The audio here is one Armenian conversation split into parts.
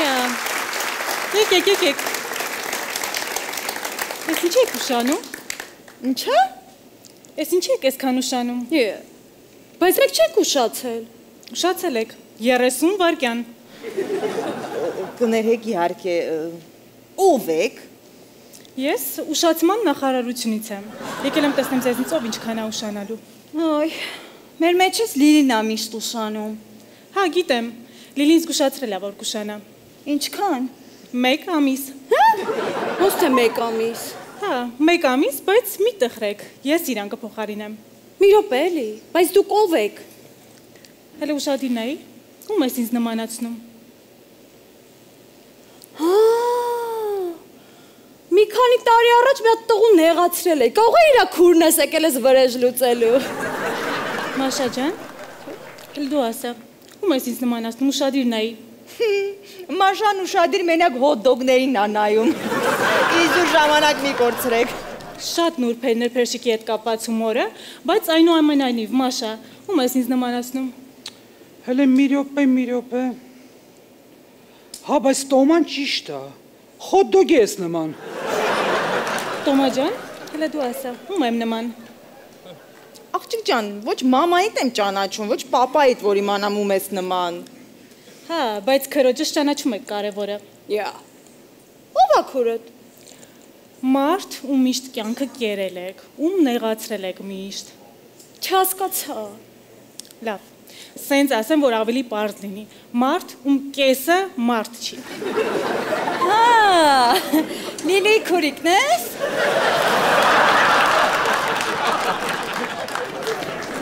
Եկեք։ Ես ինչ եք ուշանում։ Ինչա։ Ես ինչ եք այսքան ուշանում։ Բայց եք չեք ուշացել։ Ուշացել եք 30 վայրկյան։ Կներեք իհարկե ով եք։ Ես ուշացման նախարարությունից եմ։ Եկել եմ տեսնեմ ձեզնից ով ինչքան է ուշանալու։ Այ, մեր մեջից Լիլին է միշտ ուշանում։ Հա, գիտեմ։ Լիլին զգուշացրել է, որ կուշանա։ Ինչքան։ 1 ամիս։ Ոնց թե 1 ամիս։ Հա, 1 ամիս, բայց մի տխրեք։ Ես իրան կփոխարինեմ։ Մի րոպե էլի, բայց դուք ով եք։ Հələ ուշադիր նայի։ Ում ես ինձ նմանացնում։ Մի քանի տարի առաջ մի հատ տղու նեղացրել է։ Կարող է իր քուրն ես եկել ես վրեժ լուծելու։ Մաշա ջան, հələ դու ասա։ Ում ես ինձ նմանացնում, ուշադիր նայի։ Մաշան ուշադիր մենակ հոտ-դոգներին ա նայում։ Իզուր ժամանակ մի կորցրեք։ Շատ նուրբ է ներփերշիկի հետ կապված հումորը, բայց այնուամենայնիվ, Մաշա, ում ես ինձ նմանացնում։ Հələ մի րոպե։ Հա, բայց Տոման ճիշտ է։ Հոտ-դոգի ես նման։ Տոմա ջան, հələ դու ասա, ում եմ նման։ Աղջիկ ջան, ոչ մամայիդ եմ ճանաչում, ոչ պապայիդ, որ իմանամ ում ես նման։ Հա, բայց քրոջս ճանաչում եք կարևորը։ Ով է քուրդ։ Մարդ, ում միշտ կյանքը կերել եք, ում նեղացրել եք միշտ։ Չհասկացա։ Լավ, սենց ասեմ, որ ավելի պարզ լինի։ Մարդ, ում կեսը մարդ չի։ Հա, Լիլի քուրիկն ես։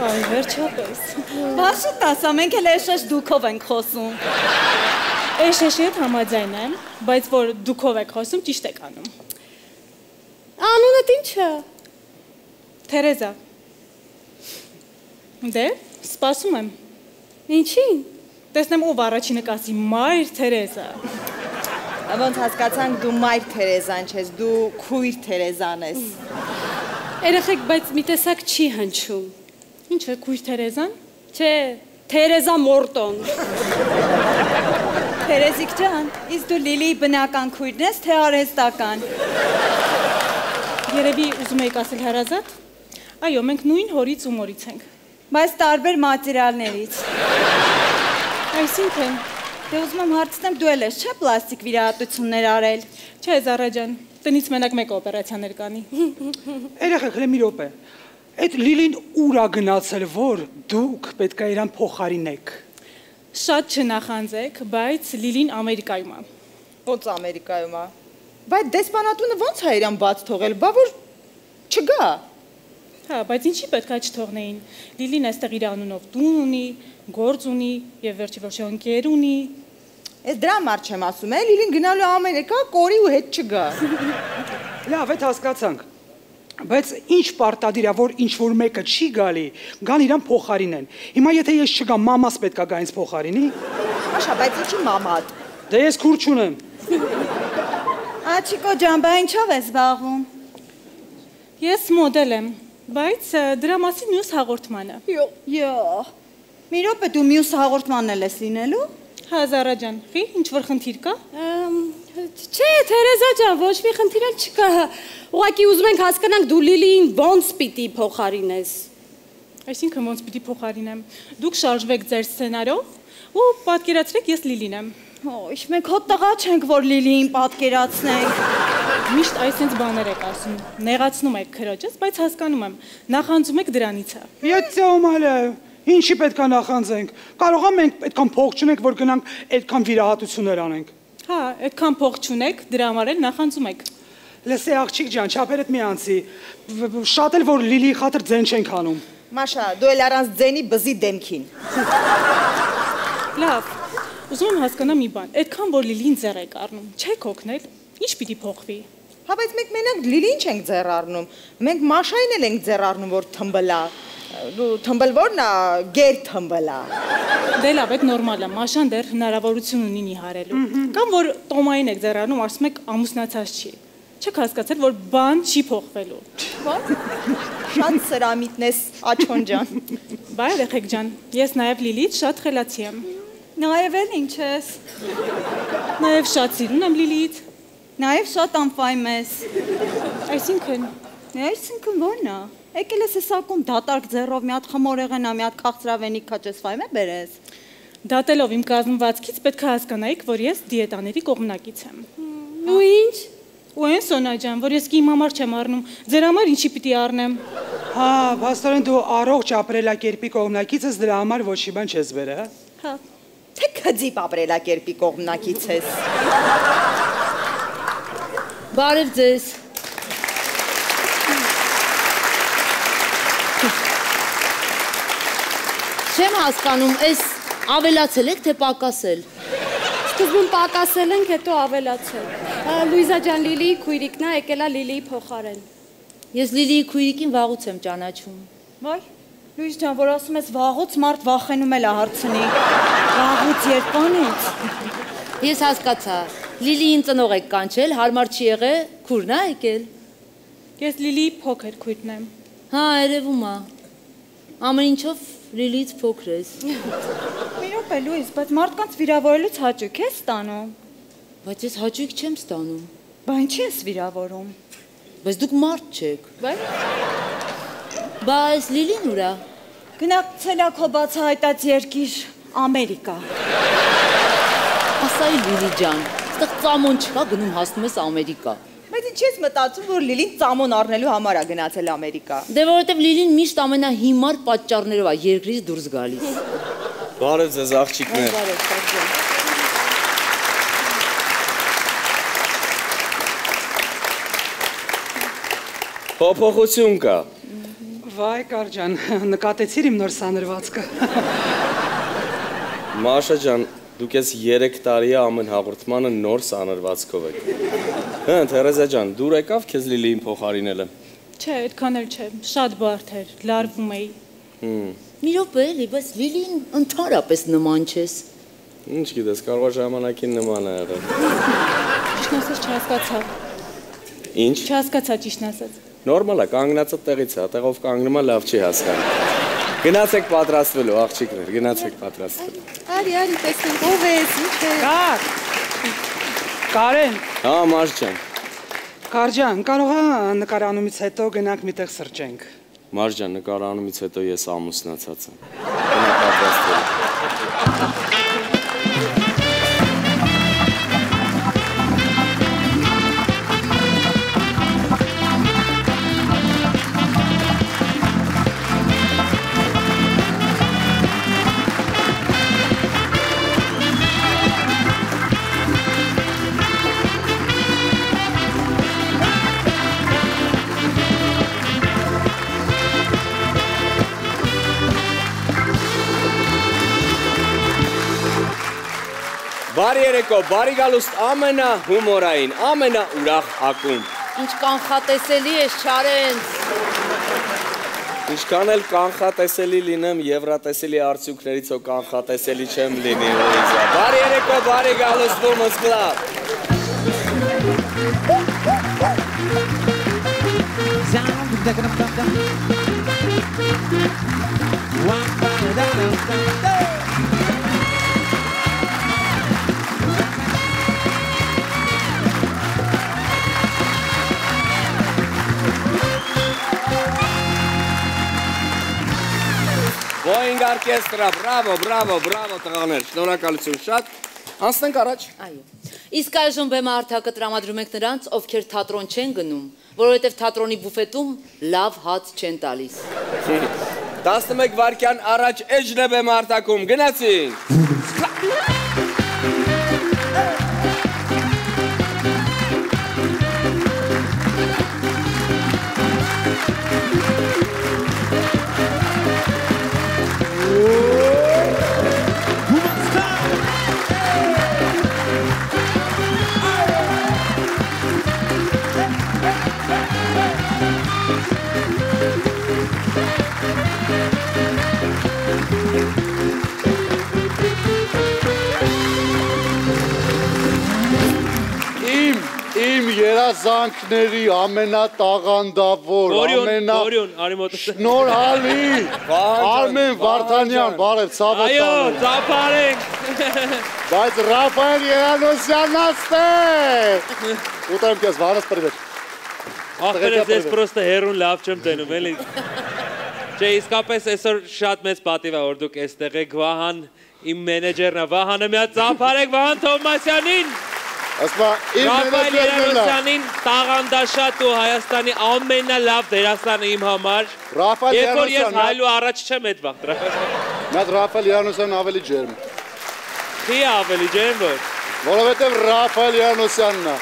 Այ, վերջապես։ Բաշուտ ասա, մենք էլ էշեշ դուքով ենք խոսում։ Էշեշի հետ համաձայն եմ, բայց որ դուքով եք խոսում, ճիշտ եք անում։ Անունդ ինչ է։ Թերեզա։ Դե, սպասում եմ։ Ինչին։ Տեսնեմ ով առաջինը կասի Մայր Թերեզա։ Ոնց հասկացանք դու Մայր Թերեզան չես, դու քույր Թերեզան ես։ Երեխեք, բայց մի տեսակ չի հնչում։ Ինչ է քույր Թերեզան։ Չէ, Թերեզա Մորտոն։ Թերեզիկ ջան, իսկ դու Լիլիի բնական քույրն ես, թե արհեստական։ Երևի ուզում եք ասել հարազատ։ Այո, մենք նույն հորից ու մորից ենք։ Բայց տարբեր մատերիալներից։ Այսինքն, դե ուզում եմ հարցնեմ, դու էլ ես չէ պլաստիկ վիրահատություններ արել։ Չէ, Զարա ջան, տնից մենակ մեկ օպերացիաներ կանի։ Երեխեք, հələ մի րոպե։ Այդ Լիլին ուր է գնացել, որ դուք պետք է իրան փոխարինեք։ Շատ չնախանձեք, բայց Լիլին Ամերիկայում է։ Ոնց Ամերիկայում է։ Բայց դեսպանատունը ոնց է իրան բաց թողել, բա որ չգա։ Հա, բայց ինչի պետք է չթողնեին։ Լիլին այստեղ իր անունով տուն ունի, գործ ունի եւ վերջի վերջո ընկեր ունի։ Ես դրա համար չեմ ասում, Լիլին գնալու Ամերիկա, կորի ու հետ չգա։ Լավ, այդ հասկացանք։ Բայց ինչ պարտադիր է, որ ինչ-որ մեկը չի գալի, գան իրան փոխարինեն։ Հիմա եթե ես չգամ, մամաս պետք է գա ինձ փոխարինի։ Աշա, բայց ինչի մամատ։ Դե ես քուր չունեմ։ Աչիկո ջան, բա ինչով ես զբաղվում։ Ես մոդել եմ, բայց դրա մասին մյուս հաղորդմանը։ Մի րոպե դու մյուս հաղորդմանն էլ ես լինելու։ Հա, Զարա ջան, ինչ-որ խնդիր կա։ Չէ, Թերեզա ջան, ոչ մի խնդիր էլ չկա։ Ուղղակի ուզում ենք հասկանանք դու Լիլիին ոնց պիտի փոխարինես։ Այսինքն ոնց պիտի փոխարինեմ։ Դուք շարժվեք ձեր սցենարով ու պատկերացրեք ես Լիլին եմ։ Ինչ մենք հոտ տղա չենք, որ Լիլիին պատկերացնենք։ Միշտ այսինչ բաներ եք ասում։ Նեղացնում եք քրոջս, բայց հասկանում եմ, նախանձում եք դրանից է։ Յետսոմալը, ինչի պետք է նախանձենք։ Կարող է մենք այդքան փող չունենք, որ գնանք այդքան վիրահատություններ անենք։ Հա, այդքան փող չունեք, դրա համար էլ նախանձում եք։ Լսե աղջիկ ջան, չափերդ մի անցի։ Շատ էլ որ Լիլիի խաթր ձեն չենք անում։ Մաշա, դու էլ առանց ձենի բզի դեմքին։ Լավ, ուզում եմ հասկանամ մի բան, այդքան որ Լիլին ձեռ եք առնում, չեք օգնել, ինչ պիտի փոխվի։ Հա, բայց մենք մենակ Լիլին չենք ձեռ առնում, մենք Մաշային էլ ենք ձեռ առնում, որ թմբլա։ Դու թմբլվորն է, գեր թմբլա։ Դե լավ, այդ նորմալ է, Մաշան դեռ հնարավորություն ունի նիհարելու։ Կամ որ Տոմային եք ձեռ առնում, ասում եք ամուսնացած չի։ Չեք հասկացել, որ բան չի փոխվելու։ Շատ սրամիտն ես, Աչոն ջան։ Բայ երեխեք ջան, ես նաև Լիլիից շատ խելացի եմ։ Նաև էլ ինչ ես։ Նաև շատ սիրուն եմ Լիլիից։ Նաև շատ անպայմ ես։ Այսինքն Այսինքն ո՞րն է։ Եկել ես սակում դատարկ ձեռով մի հատ խմորեղենա, մի հատ քաղցրավենիք քաչես ֆայմը բերես։ դատելով իմ կազմվածքից պետք է հասկանայիք, որ ես դիետաների կողմնակից եմ։ Ու ինչ։ Ու այն Սոնա ջան, որ ես իմ համար չեմ առնում, ձեր համար ինչի պիտի առնեմ։ Հա, փաստորեն դու առողջ ապրելակերպի կողմնակից ես, դրա համար ոչի բան չես բերել, հա։ Հա։ Թե քծիպ ապրելակերպի կողմնակից ես։ Բարև ձեզ։ Չեմ հասկանում, այս ավելացել եք, թե պակասել։ Սկզբում պակասել ենք, հետո ավելացել։ Լուիզա ջան, Լիլիի քույրիկն է, եկել է Լիլիի փոխարեն։ Ես Լիլիի քույրիկին վաղուց եմ ճանաչում։ Վայ, Լուիզ ջան, որ ասում ես վաղուց մարդ վախենում էլ է հարցնի։ Վաղուց երբանից։ Ես հասկացա, Լիլիին ծնող եք կանչել, հարմար չի եղել, քուրն է եկել։ Ես Լիլիի փոքր քույրն եմ։ Հա, երևում է։ Ամեն ինչով Լիլիից փոքր ես։ Մի րոպե, Լուիզ, բայց մարդկանց վիրավորելուց հաճույք ես ստանում։ Բայց ես հաճույք չեմ ստանում։ Բա ինչի ես վիրավորում։ Բայց դուք մարդ չեք։ Վայ, Բայց Լիլին ուրա։ գնացել ա քո բացահայտած երկիր Ամերիկա։ Ասայի Լիլի ջան, այդտեղ ծամոն չկա, գնում հասնում ես Ամերիկա։ Բայց ինչ ես մտածում, որ Լիլին ծամոն առնելու համար է գնացել Ամերիկա։ Դե որովհետև Լիլին միշտ ամենահիմար պատճառներով է երկրից դուրս գալիս։ Բարև ձեզ աղջիկներ։ Փոփոխություն կա։ Վայ, Կարջան, նկատեցիր իմ նոր սանրվածքը։ Մաշա ջան, դուք ես 3 տարի է ամեն հաղորդմանը նոր սանրվածքով եք։ Հա, Թերեզա ջան, դուր եկավ քեզ Լիլիին փոխարինելը։ Չէ, այդքան էլ չէ, շատ բարդ էր, լարվում էի։ Մի րոպե էլի, բայց Լիլին ընդհանրապես նման չես։ Ինչ գիտես, կարող է ժամանակին նման է եղել։ Ճիշտն ասած չհասկացա։ Ինչ։ Չհասկացա ճիշտն ասած։ Նորմալ է, կանգնածը տեղից է, տեղով կանգնում է, լավ չի հասկանում։ Գնացեք պատրաստվելու, աղջիկներ, գնացեք պատրաստվելու։ Արի, տեսնենք ով ես, ինչ է։ Կարեն, Հա, Մաշ ջան։ Կարջան, կարող է նկարանումից հետո գնանք միտեղ սրճենք։ Մաշ ջան, նկարանումից հետո ես ամուսնացած եմ։ Գնա պատրաստվելու։ Բարի երեկո, բարի գալուստ ամենահումորային, ամենաուրախ ակումբ։ Ինչ կանխատեսելի ես, Չարենց։ Ինչքան էլ կանխատեսելի լինեմ, եվրատեսելի արդյունքներից հո կանխատեսելի չեմ լինի, Լուիզա։ Բարի երեկո, բարի գալուստ Women's Club։ Boeing Orchestra, bravo, bravo, bravo տղաներ, շնորհակալություն շատ, անցնենք առաջ։ Այո։ Իսկ այժմ բեմը հարթակը տրամադրում ենք նրանց, ովքեր թատրոն չեն գնում, որովհետև թատրոնի բուֆետում լավ հաց չեն տալիս։ 11 վայրկյան առաջ էջն է բեմը հարթակում, գնացինք։ երազանքների ամենատաղանդավոր, շնորհալի Արմեն Վարդանյան, բարև, ցավոտ տանեմ։ Այո, ծափարենք։ Բայց Ռաֆայել Երանոսյանն աստեղ։ Ուտեմ քեզ, վանս պրիվետ։ Ախպերս ես պրոստը հերուն լավ չեմ տենում, էլի։ Չէ, իսկապես այսօր շատ մեծ պատիվ է, որ դուք այստեղ եք, Վահան, իմ մենեջերն է, Վահանը միա ծափարեք Վահան Թովմասյանին։ Ռաֆայել Երանոսյանին, տաղանդաշատ ու Հայաստանի ամենալավ դերասանը իմ համար։ Երբ որ ես հայլու առաջ չեմ այդ վաղ։ Մեծ Ռաֆայել Երանոսյանն ավելի ջերմ։ Չի ավելի ջերմ որ։ Որովհետև Ռաֆայել Երանոսյանն է։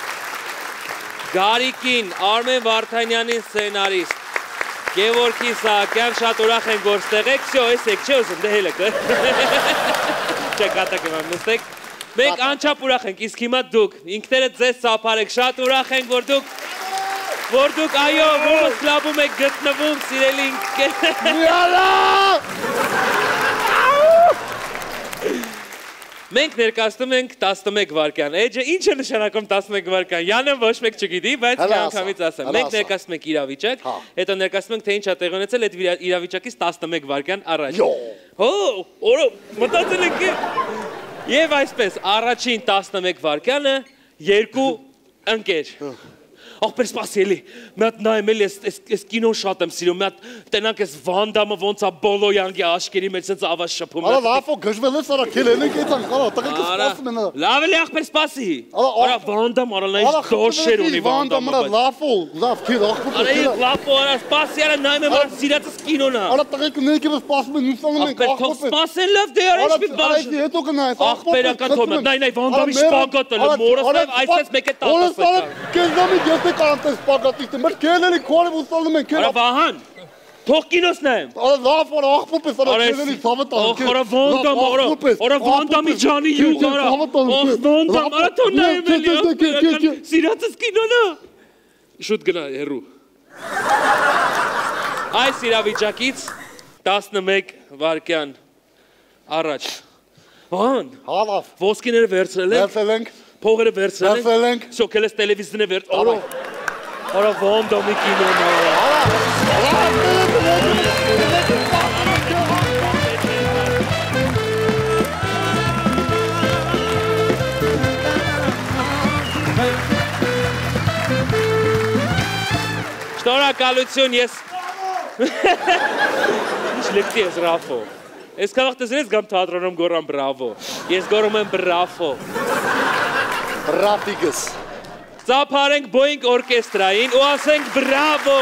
Գարիկին, Արմեն Վարդանյանին սցենարիստ, Գևորգի Սահակյան, շատ ուրախ ենք որ ստեղ եք, всё, էսեք, չէ ուզում, դե հելեք։ Չէ, կատակը ման նստեք։ Մենք անչափ ուրախ ենք, իսկ հիմա դուք, ինքներդ ձեզ ծափարեք, շատ ուրախ ենք որ դուք, այո, Ռոմոս կլաբում եք գտնվում, սիրելի Մենք ներկայացնում ենք 11 վայրկյան։ Էջը ինչ է նշանակում 11 վայրկյան։ Յանը ոչ մեկ չգիտի, բայց միանգամից ասեմ։ Մենք ներկայացնում ենք իրավիճակ, հետո ներկայացնում ենք թե ինչ է տեղի ունեցել այդ իրավիճակից 11 վայրկյան առաջ։ Օրը մտածել եք եւ այսպես առաջին 11 վայրկյանը երկու ընկեր։ Ախպեր սպասելի, մի հատ նայեմ էլի այս կինոն շատ եմ սիրում, մի հատ տենանք այս Վանդամը ոնց է Բոլոյանգի աշկերի մեջ սենց ավաշ շփում։ Արա լավո գժվել ես արա քելենեք այդան, արա տղեկը սպասում են արա։ Լավ էլի ախպեր սպասի։ Արա Վանդամ արա նա ինչ դոշեր ունի Վանդամը։ Արա լավո, լավ քիլ ախպեր։ Արա լավո արա սպասի արա նայեմ եմ արա սիրածս կինոն է։ Արա տղեկը ներքևը սպասում են նուսանում են ախպեր։ Ախպեր սպասեն լավ դե արա ինչ մի բաժ։ Հետո կնայես ախպերական թոմը, նայ Վանդամի շպագատը մորս այսպես մեկ է տատասը։ Կեզամի գեստե կանտես սպագատիստը, մեր կելերի քորև ուսալում են քել։ Արա Վահան, թող կինոս նայեմ։ Արա լավ արա ախպուպես արա կելերի ցավը տան։ Արա Վանդամ արա Վանդամի ջանի յուղ արա։ Վանդամ արա թող նայեմ էլի սիրածս կինոն է։ Շուտ գնա հերու։ Այս իրավիճակից 11 վայրկյան առաջ։ Վահան, հալավ, ոսկիները վերցրել ենք։ Փողերը վերցրել ենք։ Всё, քելես տելևիզիոնը վերցրել։ Արա Վանդամի կինոն է։ Շնորհակալություն, ես Ինչ լեկտի ես Ռաֆո։ Ես կարող տեսնես գամ թատրոնում գորամ բրավո։ Ես գորում եմ բրավո։ Ռաֆիգս։ Ծափարենք Boeing օրկեստրային ու ասենք բրավո։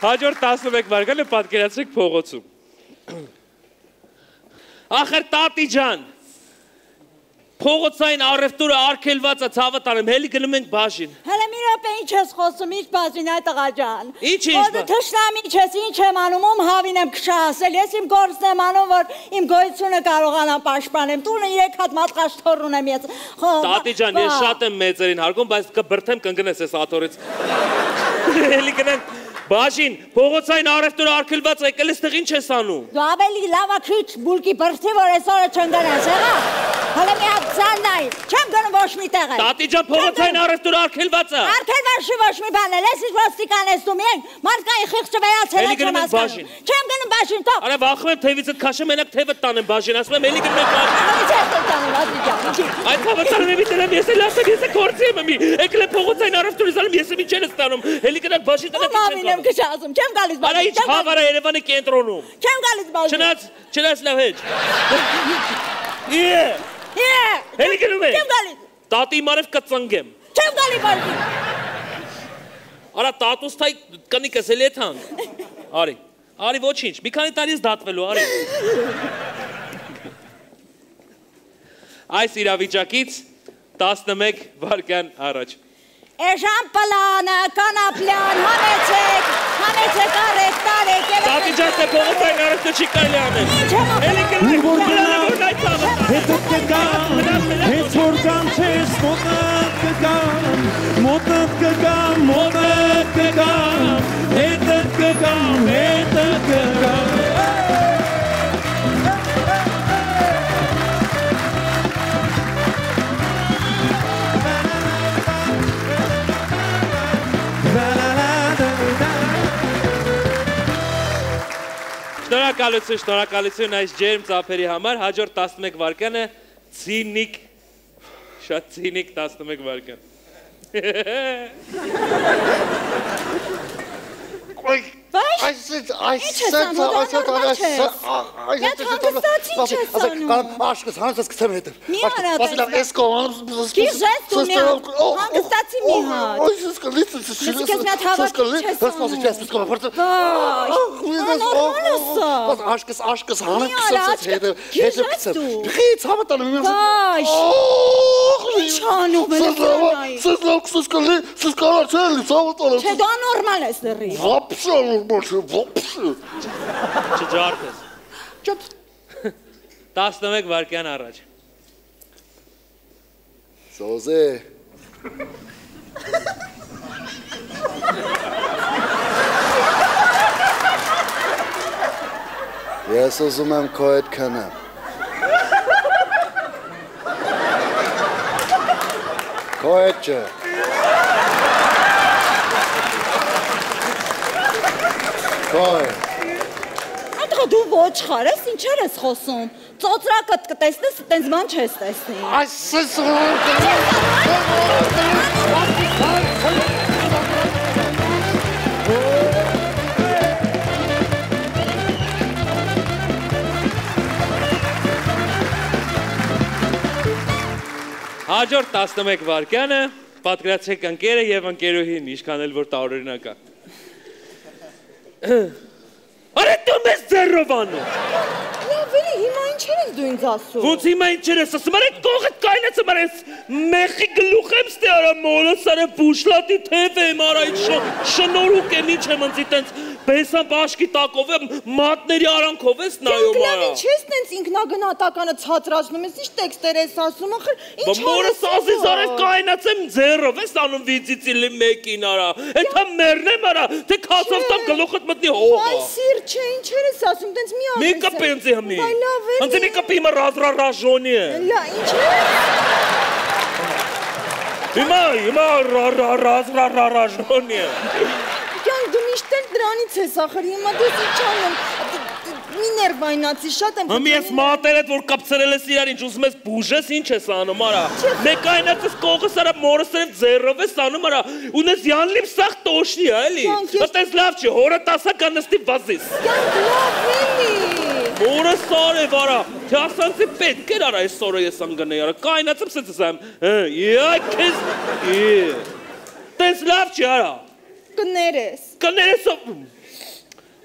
Հաջորդ 11 վայրկյանը պատկերացրեք փողոցում։ Ախր տատի ջան։ Փողոցային առևտուրը արգելված է ցավը տանեմ, հելի գնում ենք բաժին։ Հələ մի րոպե ինչ ես խոսում, ինչ բաժին այդ տղա ջան։ Ինչ։ Ո՞ր թշնամի ես, ինչ եմ անում, ում հավին եմ քշասել, ես իմ գործն եմ անում, որ իմ գոյությունը կարողանամ պաշտպանեմ։ Տունը 3 հատ մատղաշ ունեմ ես։ Տատի ջան, ես շատ եմ մեծերին հարգում, բայց կբրթեմ կընկնես այս աթորից։ Հելի գնանք բաժին, փողոցային առևտուրը արգելված է, եկել այստեղ ինչ ես անում։ Դու ավելի լավ քիչ բուլկի բրթի, որ այսօրը չընկնես, հա։ Հələ մի հատ ցան նայ, չեմ գնում ոչ մի տեղ։ Տատի ջան, փողոցային առևտուրը արգելված է։ Արգելված չի ոչ մի բան, ես ինչ ոստիկան ես դու միայն մարդկային խիղճը վերացել եմ հասկանում։ Չեմ գնում բաժին, թող։ Արա վախում եմ թևիցդ քաշեմ, մենակ թևը տանեմ բաժին, ասում եմ էլի գնում եք բաժին։ Ինչ ես տանում, ասի ջան։ Այդ թավը տանում եմ դրամ, ես էլ ասեմ, ես կորցի եմ մի։ Եկել եմ փողոցային առևտուրը զանում, ես եմ ինչ եմ ստանում։ Էլի գնանք բաժին տնենք ինչ եմ քշազում, չեմ գալիս բաժին։ Արա ինչ խավարա Երևանի կենտրոնում։ Չեմ գալիս բաժին։ Չնայած լավ հետ։ Հելի գնում է։ Չեմ գալիս։ Տատի մարև կծնգեմ։ Չեմ գալի բաժին։ Արա տատուստայ կնիկս էլի է թանք։ Արի ոչինչ, մի քանի տարի ես դատվելու, արի։ Այս իրավիճակից 11 վայրկյան առաջ։ Էժան պլանը, կանապլյան, հանեցեք արեք, տարեք։ Տատի ջան, թե փողոցային առևտուր չի կարելի անել։ Էլի գնանք, հետդ կգամ, հենց որ կանչես, մոտդ կգամ, հետդ կգամ։ Շնորհակալություն այս ջերմ ծափերի համար, հաջորդ 11 վայրկյանը ցինիկ, շատ ցինիկ 11 վայրկյան։ Aşkız hangi kısım nedir? Niye aradın? Mesela eski olan hangıstացի մի հատ։ Aşkız hangi Չջարդես։ 11 վայրկյան առաջ։ Սոզե։ Ես ուզում եմ քո հետ քնեմ։ Քո հետ չէ։ Քո հետ։ Դու ոչխար ես, ինչեր ես խոսում։ Ծոծրակը կտեսնես, տենց բան չես տեսնի։ Հաջորդ 11 վայրկյանը պատկերացրեք ընկերը եւ ընկերուհին, ինչքան էլ որ տարօրինակ է։ Արա դու մեզ ձեռով անում։ Լավելի, հիմա ինչեր ես դու ինձ ասում։ Ոնց հիմա ինչեր ես ասում, արեք կողդ կայնացը մարես մեխի գլուխ եմ ստե արա մոլս արա բուշլատի թև եմ արա շնորուկ եմ ինչ եմ ընձի տենց բեսան բաշկի տակով եմ մատների արանքով ես նայում արա։ Լավ, ինչ ես տենց ինքնագնահատականը ցածրացնում ես, ինչ տեքստեր ես ասում, ախր ինչ մորս ասես արեք կայնացեմ ձեռով ես անում վիծիցիլի մեկին արա։ Էթա մեռնեմ արա, թե քացով տամ գլուխդ մտնի հողա։ Այ սիր չէ, ինչեր ես ասում, տենց մի Մի կպենցի հմի։ Այ լավ է։ Անցի մի կպի հիմա ռազրաժոնի է։ Լա, ինչ է։ Հիմա ռազրաժոնի է։ Կյանք դու միշտ էլ դրանից ես ախր, հիմա դες ինչ անեմ, մի ներվայնացի շատ եմ։ Հմի ես մատերդ որ կապցրել ես իրար ինչ ուզում ես բուժես ինչ ես անում արա։ Մեկ այնած ես կողս արա մորս երև ձեռով ես անում արա, ունես յանլիմ սաղ տոշնի է էլի։ Ըտես լավ չի, հորը տասական նստի վազիս։ Կյանք լավ էլի։ Մորս արև արա, թե ասանցի պետք էր արա այս օրը ես անգնեի արա, կայնացեմ սենց ես եմ, եայ կեզ, տես լավ չի արա։ Կներես։ Կներես,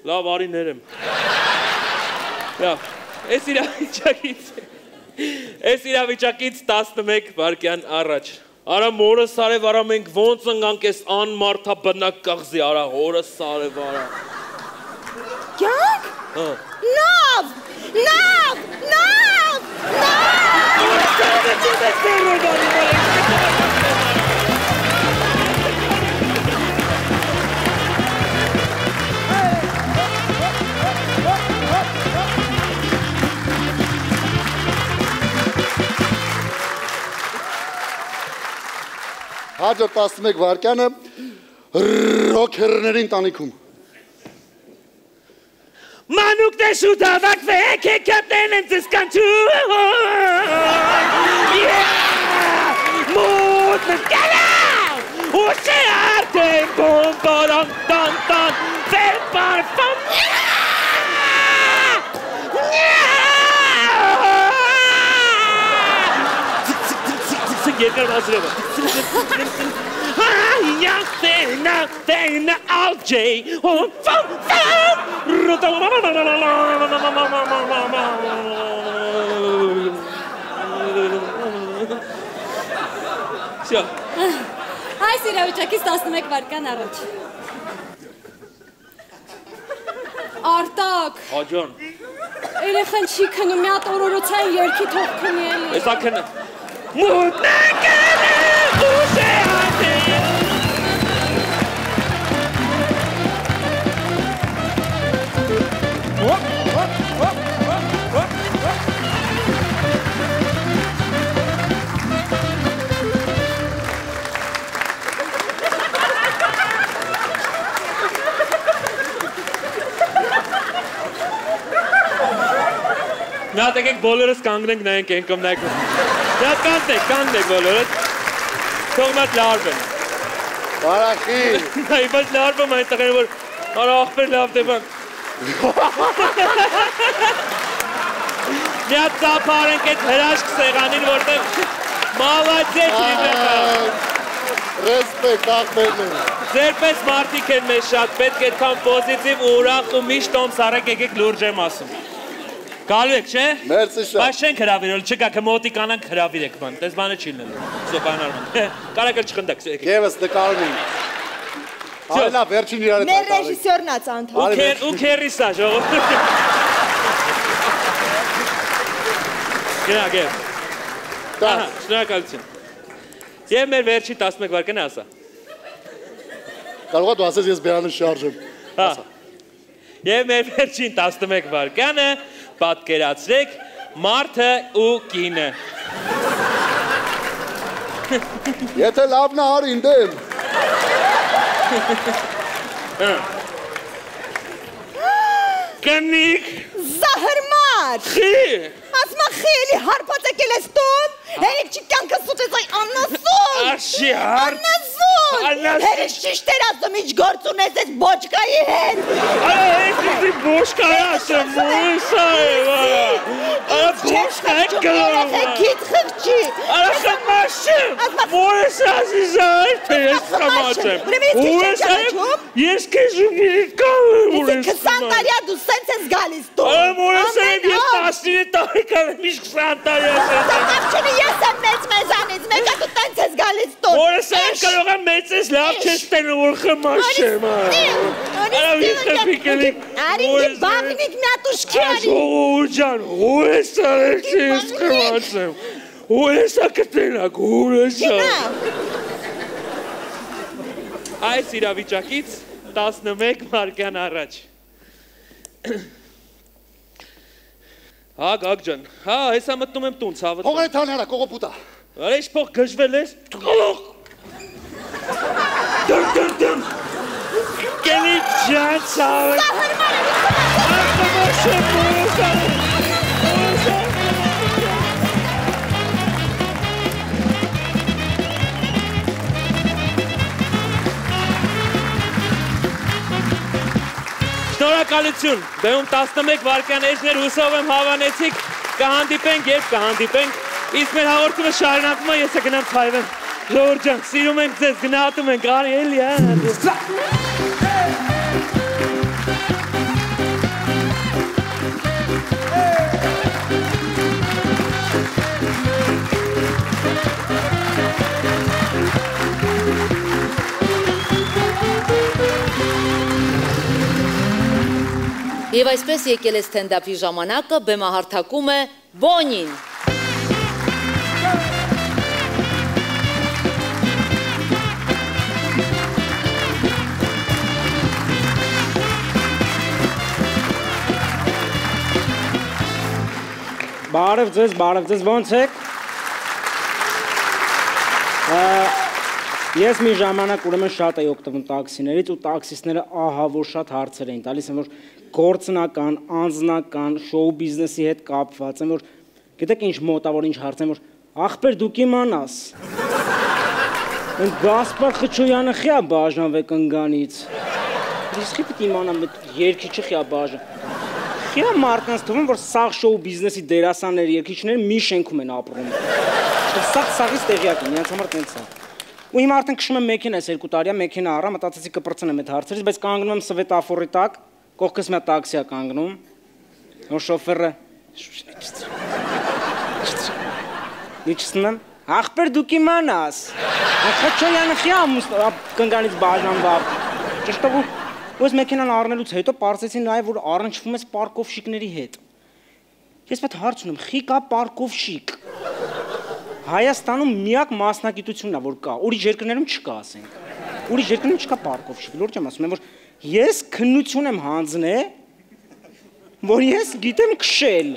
լավ արի ներեմ։ Լավ, ես իրավիճակից 11 վայրկյան առաջ։ Արա մորս արև արա մենք ոնց ընկանք ես անմարդա բնակ կաղզի արա հորս արև արա։ Կյանք։ Նավ, նավ, նավ, Հաջորդ 11 վայրկյանը ռոքերներին տանիքում։ Մանուկներ շուտ հավաքվեք, հեքիաթներն են ձեզ կանչում։ Մոտ նկալավ, ուշի արդեն բոմբարան տան, վեր պարֆամ։ Երկար վազրևը։ Fena Al-J Այս իրավիճակից 11 վայրկյան առաջ Արտակ Հաջան Երեխան չի քնում, մի հատ օրորոցային երգի թող քնի էլի Էսա քնը Մուտնեկերը ուշ է հատել Նա տեկեք բոլորս կանգնենք նայենք ենքում նայք։ Նա կանգնեք բոլորս։ Թող մատ լարվեն։ Բարախի։ Այ բայց լարվում այնտեղ են որ արա ախպեր լավ դեպան։ Միա ծափարենք այդ հրաշք սեղանին, որտեղ մալադեց ռիբեկա։ Ռեսպեկտ ախպերներ։ Ձերպես մարդիկ են մեզ շատ պետք է այդքան պոզիտիվ ու ուրախ ու միշտ տոմս արեք եկեք լուրջ եմ ասում։ Գալու եք, չէ՞։ Մերսի շատ։ Բայց չենք հրավիրել, չկա կմոտիկանանք հրավիրեք բան, տես բանը չի լինելու։ Սոկանարման։ Կարակ էլ չխնդակ, եկեք։ Եվս նկարում ենք։ Այլա վերջին իրար հետ Մեր ռեժիսորն ա ծանոթ։ Ու քերիսա ժողովուրդ։ Գնա։ Ահա, շնորհակալություն։ Եվ մեր վերջին 11 վարկանը ասա։ Կարող է դու ասես ես բերանը շարժեմ։ Հա։ Եվ մեր վերջին 11 վարկանը պատկերացրեք մարդը ու կինը։ Եթե լավն է արի ինդեմ։ Կնիկ։ Զահրմար։ Խի։ Ասմա խելի հարբած եկել ես տուն։ Հերիք չի կյանքը սուծեց այ աննասուն։ Աշի հարդ։ Աննասուն։ Հերիք ճիշտ էր ասում ինչ գործ ունես ես բոչկայի հետ։ Արա էսի բոշկայի ասեմ մույսա է վարա։ Արա բոշկա է գլորում։ Գիտ խղճի։ Արա խմաշեմ։ Մույս ասիզայ թե ես խմաշեմ։ Ու ես այմ ես կեզ ու միրիտ կալեմ ու ես 20 տարյա դու սենց ես գալիս տուն։ Արա մույս այմ ես 19 տարեկան եմ իշ 20 տարյա սենց։ Տաղավչունի ես եմ մեծ մեզանից, մեկա դու տենց ես գալիս տուն։ Մույս այմ կարող եմ մեծ ես լավ չես տենում որ խմաշեմ։ Արա վիստը պիկելիկ։ Արի դի բաղնիկ միատուշքի արի։ Ժողովուրդ ջան, ու ես արեք չի ես խմաշեմ։ Ու ես ակտենակ, ու ես Այս իրավիճակից 11 վարկյան առաջ։ Հա, գակ ջան, հա, հեսա մտնում եմ տուն, ցավը։ Փող է թաներա, կողոպուտա։ Արա ինչ փող գժվել ես։ Դմ։ Կենիկ ջան, ցավը։ Շնորհակալություն, բեմում 11 վարկյան էջներ հուսով եմ հավանեցիք, կհանդիպենք, երբ կհանդիպենք, իսկ մեր հաղորդումը շարունակվում է, ես գնամ ցայվեմ, ժողովուրդ ջան, սիրում ենք ձեզ, գնահատում ենք, արի էլի, Եվ այսպես եկել է ստենդափի ժամանակը, բեմահարթակում է Բոնին։ Բարև ձեզ, ոնց եք։ Ես մի ժամանակ ուրեմն շատ էի օգտվում տաքսիներից ու տաքսիստները ահա որ շատ հարցեր էին տալիս, որ գործնական, անձնական, շոու բիզնեսի հետ կապված են, որ գիտեք ինչ մոտավոր ինչ հարց են, որ ախպեր դու կիմանաս։ Մենք Գասպար Խչոյանը խիա բաժանվեք ընգանից։ Իսկ պիտի իմանամ այդ երկիչը խիա բաժան։ Խիա մարդկանց թվում որ սաղ շոու բիզնեսի դերասաններ, երկիչներ մի շենքում են ապրում։ Սաղից տեղյակ են, նրանց համար տենց է։ Ու հիմա արդեն քշում եմ մեքենայս 2 տարի, մեքենա առա, մտածեցի կպրծնեմ այդ հարցերից, բայց կանգնում եմ սվետաֆորի տակ, կողքս մի տաքսի է կանգնում, որ շոֆերը Իջսնում եմ, ախպեր դու կիմանաս, Խչոյանը խիա կնգանից բաժանվավ, ճշտով ու ես մեքենան առնելուց հետո պարզեցի նաև, որ առնչվում ես պարկովշիկների հետ։ Ես պետ հարց ունեմ, խի կա պարկովշիկ։ Հայաստանում միակ մասնագիտությունն է, որ կա, ուրիշ երկրներում չկա, ասենք։ Ուրիշ երկրներում չկա պարկովշիկ, լուրջ եմ ասում եմ, որ ես քննություն եմ հանձնել, որ ես գիտեմ քշել,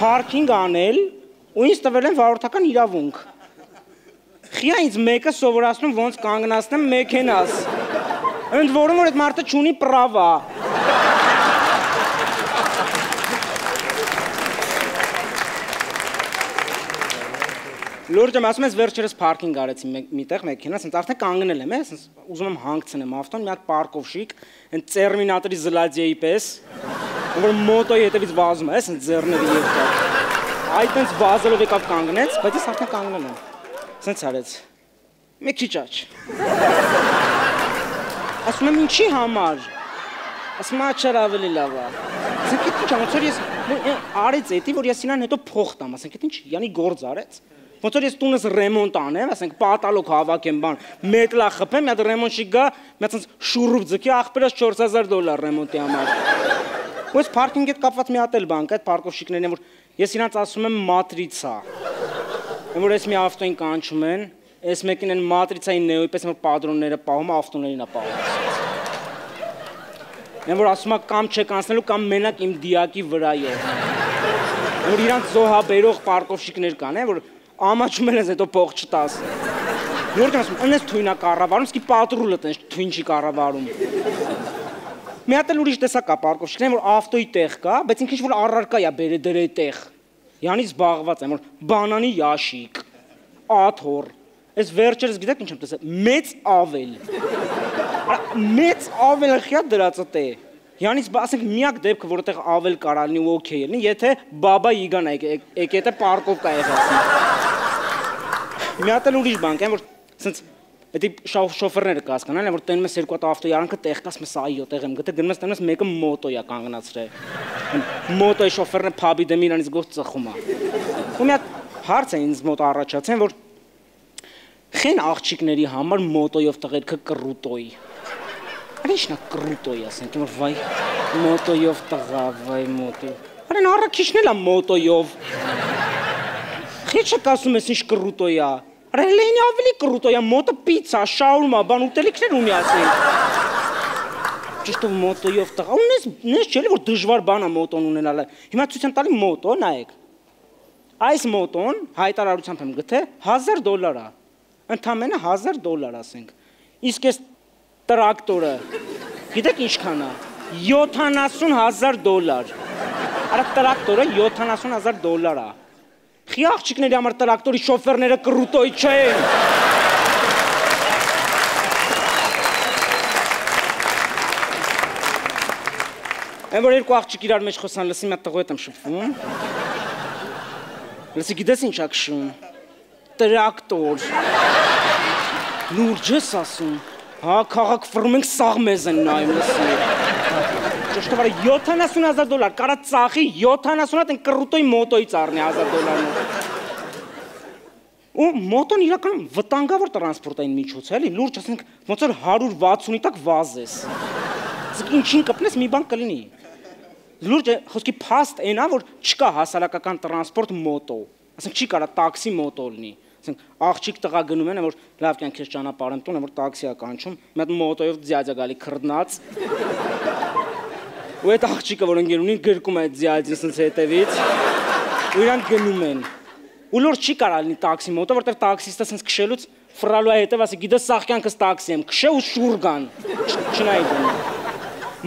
փարքինգ անել, ու ինձ տվել են վարորդական իրավունք։ Խիա ինձ մեկը սովորացնում ոնց կանգնացնեմ մեքենաս։ Ընդ որում որ այդ մարդը չունի պրավա։ Լուրջ եմ ասում ես վերջերս parking արեցի միտեղ մեքենա, ասենց արդեն կանգնել եմ, ասենց ուզում եմ հանգցնեմ ավտոն, մի հատ պարկովշիկ, այն Տերմինատորի զլադիայի պես, որ մոտոյի հետևից վազում է, ասենց ձեռների երկար։ Այդ տենց վազելով եկավ կանգնեց, բայց ես արդեն կանգնել եմ։ Ասենց արեց։ Մի քիչ աչ։ Ասում եմ ինչի համար։ Ասում եմ աչար ավելի լավ է։ Ասենք ինչ ոնց որ ես արեց էդի, որ ես ինան հետո փող տամ, ասենք ինչ յանի գործ արեց։ Ոնց որ ես տունս ռեմոնտ անեմ, ասենք պատալոկ հավաքեմ բան, մետլա խփեմ, մի հատ ռեմոնտի գա, մի հատ շուրուբ ձգի, ախպերս $4000 ռեմոնտի համար։ Ու ես parking-ի հետ կապված մի հատ էլ բան կա, այդ պարկովշիկներն են, որ ես իրանց ասում եմ մատրիցա։ Որ ես մի ավտոին կանչում են, այս մեկին են մատրիցայի նեոյի պես որ պատրոնները պահում, ավտոներին է պահում։ Որ ասում է կամ չեք անցնելու կամ մենակ իմ դիակի վրայով։ Որ իրանց զոհաբերող պարկովշիկներ կան, որ ամաչում են հետո փող չտաս։ Նոր ասում, անես թույնա կառավարում, սկի պատրուլը տենց թույն չի կառավարում։ Մի հատ էլ ուրիշ տեսակ կա պարկովշիկներ, որ ավտոյի տեղ կա, բայց ինքը ինչ-որ առարկա է բերել դրե տեղ։ Յանից զբաղված են, որ բանանի յաշիկ, աթոռ։ Այս վերջերս գիտեք ինչ եմ տեսել, մեծ ավել։ Մեծ ավելը խիա դրածը տե։ Յանից ասենք միակ դեպքը, որ այդտեղ ավել կարա լինի ու օքեյ լինի, եթե բաբա Իգան եկե թե պարկովկա է հասնի։ Մի հատ էլ ուրիշ բան կա, որ ասենց Էդի շոֆերները կհասկանան, որ տենում ես երկու հատ ավտոյի արանքը տեղ կաս մս այո տեղ եմ գտել, գնում ես տենում ես մեկը մոտոյ է կանգնացրել։ Մոտոյի շոֆերն է փաբի դեմ իրանից գոհ ծխում է։ Ու մի հատ հարց է ինձ մոտ առաջացել, որ խեն աղջիկների համար մոտոյով տղերքը կռուտոյ։ Արի ինչնա կռուտոյ ասենք, որ վայ մոտոյով տղա, վայ մոտոյ։ Արեն առաքիչն էլ է մոտոյով։ Խիչը կասում ես ինչ կռուտոյ է։ Ռելենի ավելի կռուտոյա մոտը պիցա, շաուրմա, բան ուտելիքներ ունի ասենք։ Ճիշտով մոտոյով տղա, ունես չէ՞ որ դժվար բան է մոտոն ունենալը։ Հիմա ցույց եմ տալի մոտո, նայեք։ Այս մոտոն հայտարարությամբ եմ գտե $1000 է։ Ընդամենը $1000 ասենք։ Իսկ այս տրակտորը գիտեք ինչքան է։ $70,000։ Արա տրակտորը $70,000 է։ Խի աղջիկների համար տրակտորի շոֆերները կռուտոյ չեն։ Այն որ երկու աղջիկ իրար մեջ խոսան, լսի մի հատ տղու հետ եմ շփվում։ Լսի գիտես ինչ ա քշում։ Տրակտոր։ Լուրջ ես ասում։ Հա քաղաք ֆռում ենք սաղ մեզ են նայում լսի։ Ճիշտ է $70,000, կարա ծախի 70-ը են կռուտոյի մոտոյից առնի $1000-ը։ Ու մոտոն իրականում վտանգավոր տրանսպորտային միջոց է, էլի, լուրջ ասենք ոնց որ 160-ի տակ վազես։ Իսկ ինչին կպնես մի բան կլինի։ Լուրջ է, խոսքի փաստ այնա, որ չկա հասարակական տրանսպորտ մոտո։ Ասենք չի կարա տաքսի մոտո լինի։ Ասենք աղջիկ տղա գնում են, որ լավ կյանք քեզ ճանապարհ եմ տուն, որ տաքսի է կանչում, մի հատ մոտոյով ձյաձա գալի քրտնած։ Ու այդ աղջիկը, որ ընկեր ունի, գրկում է այդ ձյաձին սենց հետևից, ու իրանք գնում են։ Ու լուրջ չի կարա լինի տաքսի մոտո, որտեղ տաքսիստը սենց քշելուց ֆռալու է հետև, ասի գիտես սաղ կյանքս տաքսի եմ, քշե ու շուռ գան։ Չնայի դնում։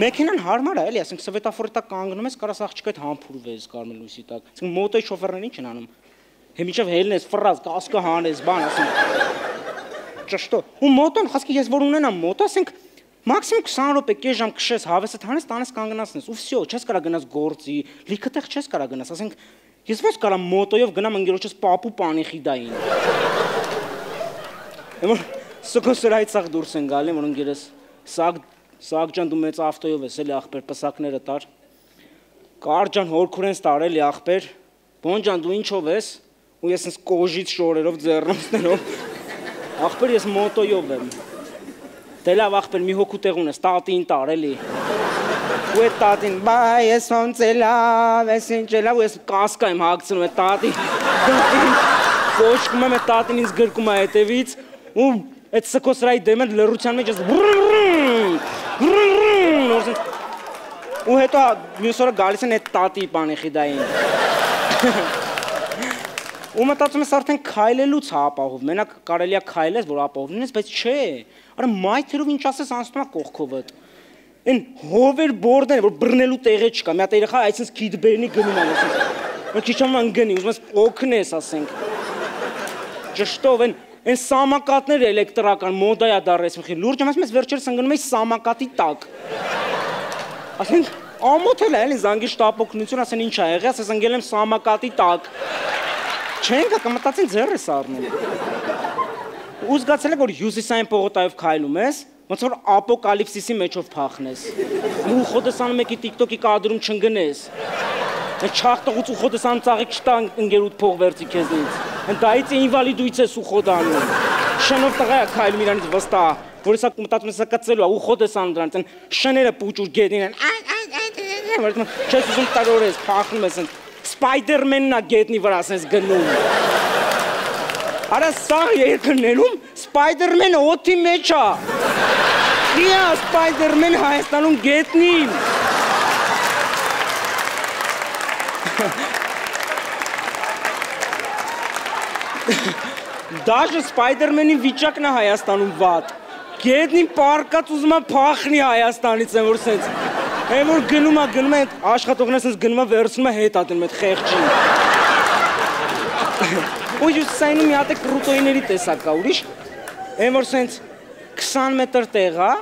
Մեքենան հարմար է, էլի, ասենք սվետաֆորի տակ կանգնում ես, կարաս աղջիկը այդ համբուրվես կարմիր լույսի տակ։ Ասենք մոտոյի շոֆերներն ինչ են անում։ Հեմիջով հելնես, ֆռազ, կասկը հանես, բան, ասենք։ Ճշտո։ Ու մոտոն, խասկի ես որ ունենամ մոտո, ասենք մաքսիմում 20 րոպե, կես ժամ քշես, հավեսդ հանես, տանես կանգնացնես, ու վсё, չես կարա գնաս գործի, լիքը տեղ չես կարա գնաս, ասենք ես ո՞նց կարամ մոտոյով գնամ ընկերոջս պապու պանիխիդային։ Որ սոկոսրայից սաղ դուրս են գալի, որ ընկերս սաղ ջան դու մեծ ավտոյով ես, էլի ախպեր, պսակները տար։ Կար ջան հորքուրենս տարել ախպեր, բոն ջան դու ինչով ես, ու ես ինձ կոժից շորերով ձեռնոցներով, ախպեր ես մոտոյով եմ։ Դե լավ ախպեր մի հոգու տեղ ունես, տատին տար էլի։ Ու այդ տատին, բայ ես ոնց է լավ, ես ինչ է լավ, ու ես կասկա եմ հագցնում այդ տատին, կոչկում եմ այդ տատին ինձ գրկում է հետևից, ու այդ սկոսրայի դեմը լռության մեջ ես ու հետո մյուս օրը գալիս են այդ տատի պանիխիդային։ Ու մտածում ես արդեն քայլելուց է ապահով, մենակ կարելի է քայլես, որ ապահով լինես, բայց չէ, արա մայթերով ինչ ասես անցնում է կողքովդ։ Այն հովեր բորդն է, որ բռնելու տեղը չկա, մի հատ երեխա այսպես քիդբերնի գնում է, որ քիչ ամ ընկնի, ուզում ես օգնես, ասենք։ ճշտով են սամակատները էլեկտրական մոդայա դարեցին։ Լուրջ եմ ասում, ես վերջերս ընկնում էի սամակատի տակ։ Ասենք ամոթ էլ է, էլի զանգի շտապօգնություն, ասեն ինչ ա եղել, ասես ընկել եմ սամակատի տակ։ Չենք կմտածին ձեռ ես առնում։ Ու զգացել եք, որ հյուսիսային պողոտայով քայլում ես, ոնց որ ապոկալիպսիսի մեջով փախնես։ Ու խոդես անում եկի TikTok-ի կադրում չընկնես։ Այն չախտողուց ու խոդես անում ծաղիկ չտա ընկերուդ փող վերցի քեզնից։ Այն դայից ինվալիդույց ես ու խոդ անում։ Շնով տղա է քայլում իրանից վստահ, որ հեսա մտածում ես կծելու է ու խոդես անում դրանից, այն շները պուճուր գետին են։ Չես ուզում տարորես, փախնում ես, Սպայդերմենն է գետնի վրա ասես գնում։ Արա սա երկրներում Սպայդերմենը օդի մեջ է։ Իա Սպայդերմեն Հայաստանում գետնին։ Դաժե Սպայդերմենի վիճակն է Հայաստանում վատ։ Գետնին պարկած ուզում է փախնի Հայաստանից, են որ սենց։ Այն որ գնում է աշխատողներս սենց գնում է վերցնում է հետ ատնում այդ խեղճին։ Ու հյուսիսայինում մի հատ է կրուտոյիների տեսակ կա ուրիշ, այն որ սենց 20 մետր տեղ է,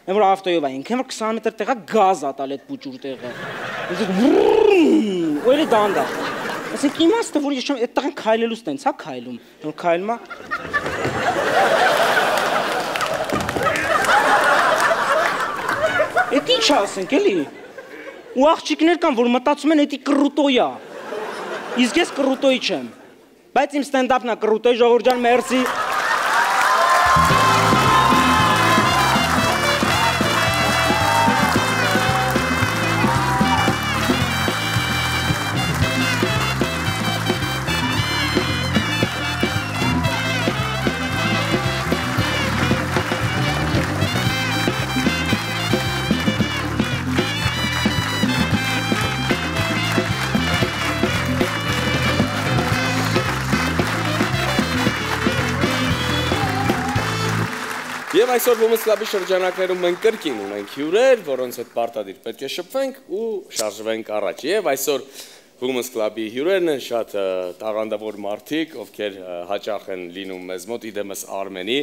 այն որ ավտոյով է ինք, այն որ 20 մետր տեղ է գազ ատալ այդ պուճուր տեղը։ Ու էլի դանդաղ։ Ասենք իմաստը, որ ես չեմ, այդ տղեն քայլելուց տենց հա քայլում, որ քայլում է։ Էդ ինչ ասենք էլի։ Ու աղջիկներ կան, որ մտածում են էդի կրուտոյ է։ Իսկ ես կրուտոյ չեմ։ Բայց իմ ստենդափն է կրուտոյ, ժողովուրդ ջան, մերսի։ Եվ այսօր Women's Club-ի շրջանակներում մենք կրկին ունենք հյուրեր, որոնց հետ պարտադիր պետք է շփվենք ու շարժվենք առաջ։ Եվ այսօր Women's Club-ի հյուրերն են շատ տաղանդավոր մարդիկ, ովքեր հաճախ են լինում մեզ մոտ, իդեմս Արմենի։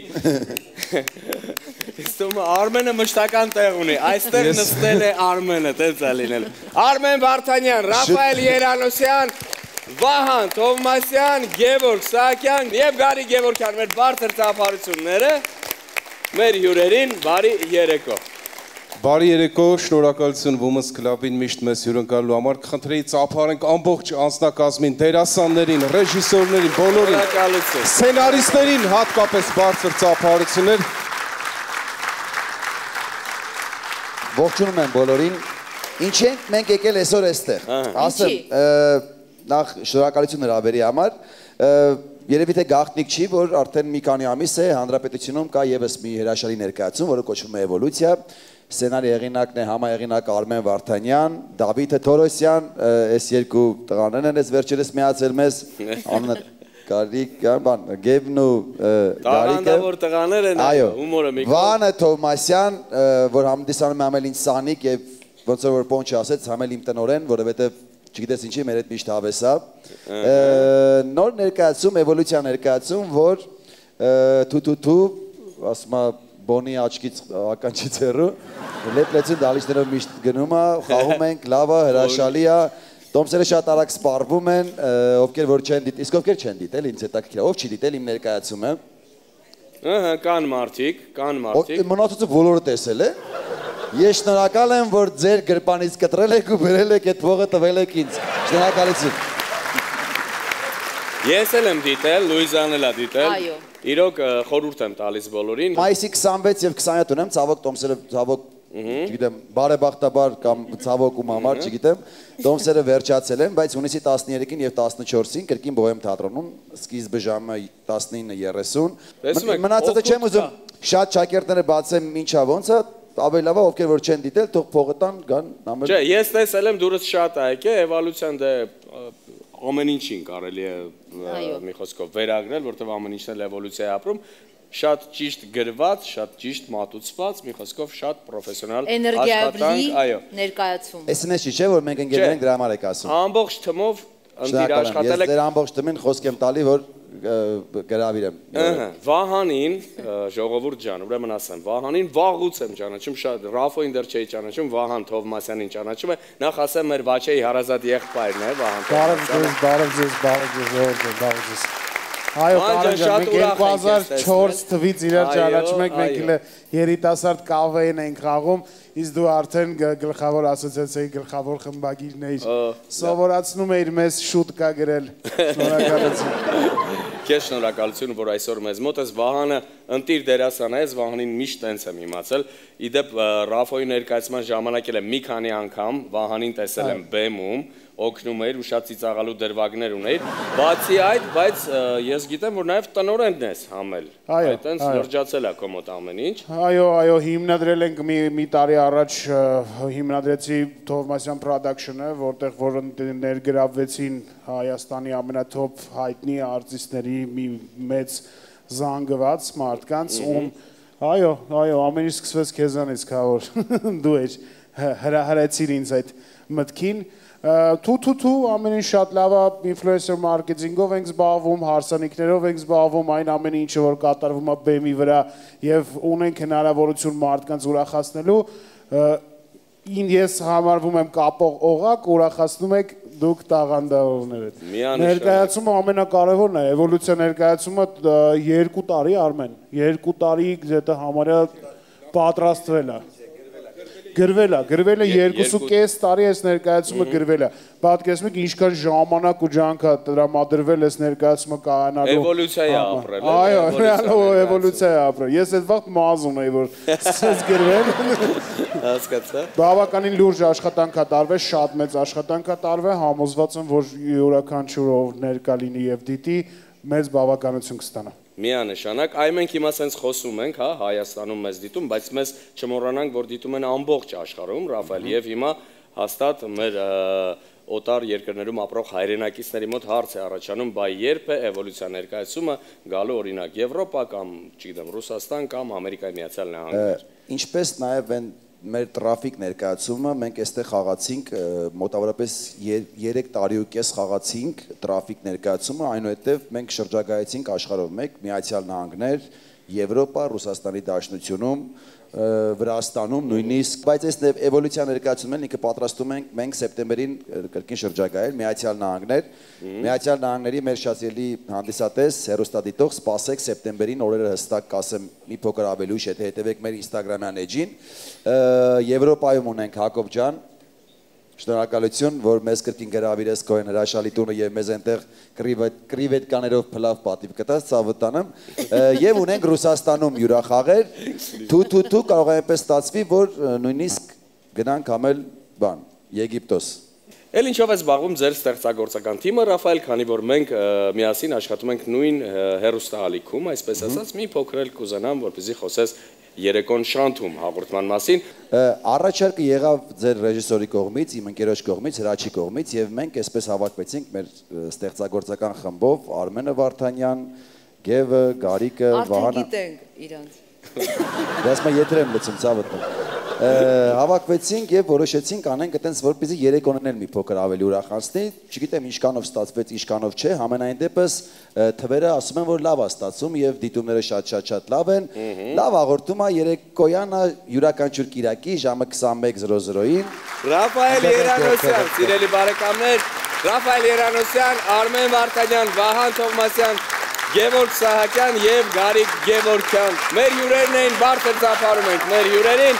Իստում Արմենը մշտական տեղ ունի, այստեղ նստել է Արմենը, տենց է լինել։ Արմեն Վարդանյան, Ռաֆայել Երանոսյան, Վահան Թովմասյան, Գևորգ Սահակյան և Գարի Գևորգյան, մեր բարձր ծափարությունները մեր հյուրերին բարի երեկո։ Բարի երեկո, շնորհակալություն Women's Club-ին միշտ մեզ հյուրընկալու համար, կխնդրեի ծափարենք ամբողջ անձնակազմին, դերասաններին, ռեժիսորներին, բոլորին, սցենարիստներին, հատկապես բարձր ծափարություններ։ Ողջունում եմ բոլորին, ինչ ենք մենք եկել այսօր այստեղ, ասեմ, նախ շնորհակալություն հրավերի համար, Երևի թե գաղտնիք չի, որ արդեն մի քանի ամիս է Հանրապետությունում կա եւս մի հրաշալի ներկայացում, որը կոչվում է Էվոլյուցիա, սցենարի հեղինակն է համահեղինակ Արմեն Վարդանյան, Դավիթ Թորոսյան, այս երկու տղաներն են, այս վերջերս միացել մեզ, անունը Գևն ու Գարիկը, տղաներ են, հումորը մի Վանը Թովմասյան, որ հանդիսանում է ամել ինձ Սանիկ եւ ոնց որ Պոնչը ասեց, համել իմ տնօրեն, որովհետեւ չգիտես ինչի, մեր հետ միշտ հավես է, նոր ներկայացում, էվոլյուցիա ներկայացում, որ թու, ասում է բոնի աչքից ականջից հեռու, լեպլեցին դալիչներով միշտ գնում է, խաղում ենք, լավ է, հրաշալի է, տոմսերը շատ արագ սպառվում են, ովքեր որ չեն դիտել, իսկ ովքեր չեն դիտել, ինձ հետաքրքիր է, ով չի դիտել իմ ներկայացումը։ Կան մարդիկ։ Մնացածը բոլորը տեսել է։ Ես շնորհակալ եմ, որ ձեր գրպանից կտրել եք ու բերել եք այդ փողը տվել եք ինձ։ Շնորհակալություն։ Ես էլ եմ դիտել, Լուիզան էլ է դիտել։ Իրոք խորհուրդ եմ տալիս բոլորին։ Մայիսի 26 եւ 27 ունեմ, ցավոք տոմսերը, ցավոք, չգիտեմ, բարեբախտաբար կամ ցավոքում համար, չգիտեմ, տոմսերը վերջացել են, բայց հունիսի 13-ին եւ 14-ին կրկին Բոհեմ թատրոնում, սկիզբը ժամը 19:30։ Մնացածը չեմ ուզում շատ շակերտները բացեմ ինչա ոնց է, ավելի լավ է ովքեր որ չեն դիտել, թող փողը տան գան նամել։ Չէ, ես տեսել եմ դուրս շատ է եկել, էվոլյուցիան դե ամեն ինչին կարելի է մի խոսքով վերագրել, որտեղ ամեն ինչն էլ էվոլյուցիա է ապրում, շատ ճիշտ գրված, շատ ճիշտ մատուցված, մի խոսքով շատ պրոֆեսիոնալ էներգիայաբլի ներկայացում։ Էսն է չի, չէ, որ մենք ընկերներ ենք դրա համար եք ասում։ Ամբողջ թմով ընտիր աշխատել եք։ Ես ձեր ամբողջ թմին խոսք եմ տալի, որ գրավիրեմ։ Վահանին, ժողովուրդ ջան, ուրեմն ասեմ, Վահանին վաղուց եմ ճանաչում, շատ Ռաֆոին դեռ չէի ճանաչում, Վահան Թովմասյանին ճանաչում է, նախ ասեմ մեր Վաչեի հարազատ եղբայրն է, Վահան Թովմասյանը։ Բարև ձեզ։ Այո, մենք 2004 թվից իրար ճանաչում ենք, մենք իլը երիտասարդ կավեին ենք խաղում, իսկ դու արդեն գլխավոր ասոցիացիայի գլխավոր խմբագիրն էիր, սովորացնում էիր մեզ շուտ կա գրել, շնորհակալություն։ Քեզ շնորհակալություն, որ այսօր մեզ մոտ ես, Վահանը ընտիր դերասան է, Վահանին միշտ տենց եմ իմացել, իդեպ Ռաֆոյի ներկայացման ժամանակ էլ եմ մի քանի անգամ Վահանին տեսել եմ բեմում, օգնում էր ու շատ ծիծաղալու դրվագներ ուներ, բացի այդ, բայց ես գիտեմ, որ նաև տնօրենն ես համել, այդտենց լրջացել է քո մոտ ամեն ինչ։ Այո, հիմնադրել ենք մի տարի առաջ հիմնադրեցի Թովմասյան Production-ը, որտեղ որ ներգրավվեցին Հայաստանի ամենաթոփ հայտնի արտիստների մի մեծ զանգված մարդկանց, ում այո, ամեն ինչ սկսվեց քեզանից, քավոր դու հրահրեցիր ինձ այդ մտքին։ Թու ամեն ինչ շատ լավ է, ինֆլուենսեր մարքեթինգով ենք զբաղվում, հարսանիքներով ենք զբաղվում, այն ամեն ինչը որ կատարվում է բեմի վրա եւ ունենք հնարավորություն մարդկանց ուրախացնելու, ես համարվում եմ կապող օղակ, ուրախացնում եք դուք տաղանդավորներդ։ Ներկայացումը ամենակարևորն է, էվոլյուցիա ներկայացումը 2 տարի Արմեն, 2 տարի դե համարյա պատրաստվել է։ Գրվել է 2.5 տարի այս ներկայացումը գրվել է, պատկերացնում եք ինչքան ժամանակ ու ջանք է տրամադրվել այս ներկայացումը կայանալու։ Էվոլյուցիա է ապրել։ Այո, ռեալ էվոլյուցիա է ապրել։ Ես այդ վաղ մազ ունեի, որ սկսեց գրվել։ Հասկացա։ Բավականին լուրջ աշխատանք է տարվել, շատ մեծ աշխատանք է տարվել, համոզված եմ, որ յուրաքանչյուրով ներկա լինի եւ դիտի, մեծ բավականություն կստանա։ Միանշանակ, այ մենք հիմա սենց խոսում ենք, հա, Հայաստանում մեզ դիտում, բայց մեզ չմոռանանք, որ դիտում են ամբողջ աշխարհում, Ռաֆայել, եւ հիմա հաստատ մեր օտար երկրներում ապրող հայրենակիցների մոտ հարց է առաջանում, բայ երբ է էվոլյուցիա ներկայացումը գալու օրինակ Եվրոպա կամ, չգիտեմ, Ռուսաստան կամ Ամերիկայի Միացյալ Նահանգներ։ Ինչպես նաև են մեր տրաֆիկ ներկայացումը, մենք այստեղ խաղացինք մոտավորապես 3 տարի ու կես խաղացինք տրաֆիկ ներկայացումը, այնուհետև մենք շրջագայեցինք աշխարհով մեկ Միացյալ Նահանգներ, Եվրոպա, Ռուսաստանի Դաշնությունում, Վրաստանում նույնիսկ, բայց այս էվոլյուցիա ներկայացումն ինքը պատրաստում ենք մենք սեպտեմբերին կրկին շրջագայել Միացյալ Նահանգներ, Միացյալ Նահանգների մեր շատ սիրելի հանդիսատես հեռուստադիտող, սպասեք սեպտեմբերին օրերը հստակ կասեմ մի փոքր ավելի ուշ, եթե հետևեք մեր Instagram-յան էջին, Եվրոպայում ունենք Հակոբ ջան, շնորհակալություն, որ մեզ կրկին գրավիրես քո հրաշալի տունը եւ մեզ այնտեղ կրիվետկաներով փլավ պատիվ կտաս ցավտանեմ եւ ունենք Ռուսաստանում յուրախաղեր թու կարող է այնպես ստացվի որ նույնիսկ գնանք համել բան Եգիպտոս Էլ ինչով է զբաղվում ձեր ստեղծագործական թիմը Ռաֆայել, քանի որ մենք միասին աշխատում ենք նույն հեռուստաալիքում, այսպես ասած, մի փոքր էլ կուզենամ, որպեսզի խոսես երեկոն շանթում հաղորդման մասին։ Առաջարկը եղավ ձեր ռեժիսորի կողմից, իմ ընկերոջ կողմից, Հրաչի կողմից եւ մենք այսպես հավաքվեցինք մեր ստեղծագործական խմբով Արմենը Վարդանյան, Գևը, Գարիկը, Վահանը։ Արդեն գիտենք իրանց։ Դες մա եթրեմ լցում ցավը։ Հավաքվեցինք եւ որոշեցինք անենք այտենց որպեսզի երեկոն էլ մի փոքր ավելի ուրախացնի, չգիտեմ ինչքանով ստացվեց, ինչքանով չէ, համենայն դեպս թվերը ասում են որ լավ է ստացվում եւ դիտումները շատ լավ են։ Լավ հաղորդում է երեկոյանը յուրաքանչյուր կիրակի ժամը 21:00-ին։ Ռաֆայել Երանոսյան, սիրելի բարեկամներ, Ռաֆայել Երանոսյան, Արմեն Վարդանյան, Վահան Թովմասյան, Գևորգ Սահակյան եւ Գարիկ Գևորգյան։ Մեր հյուրերն էին, բարձր ծափարում ենք մեր հյուրերին։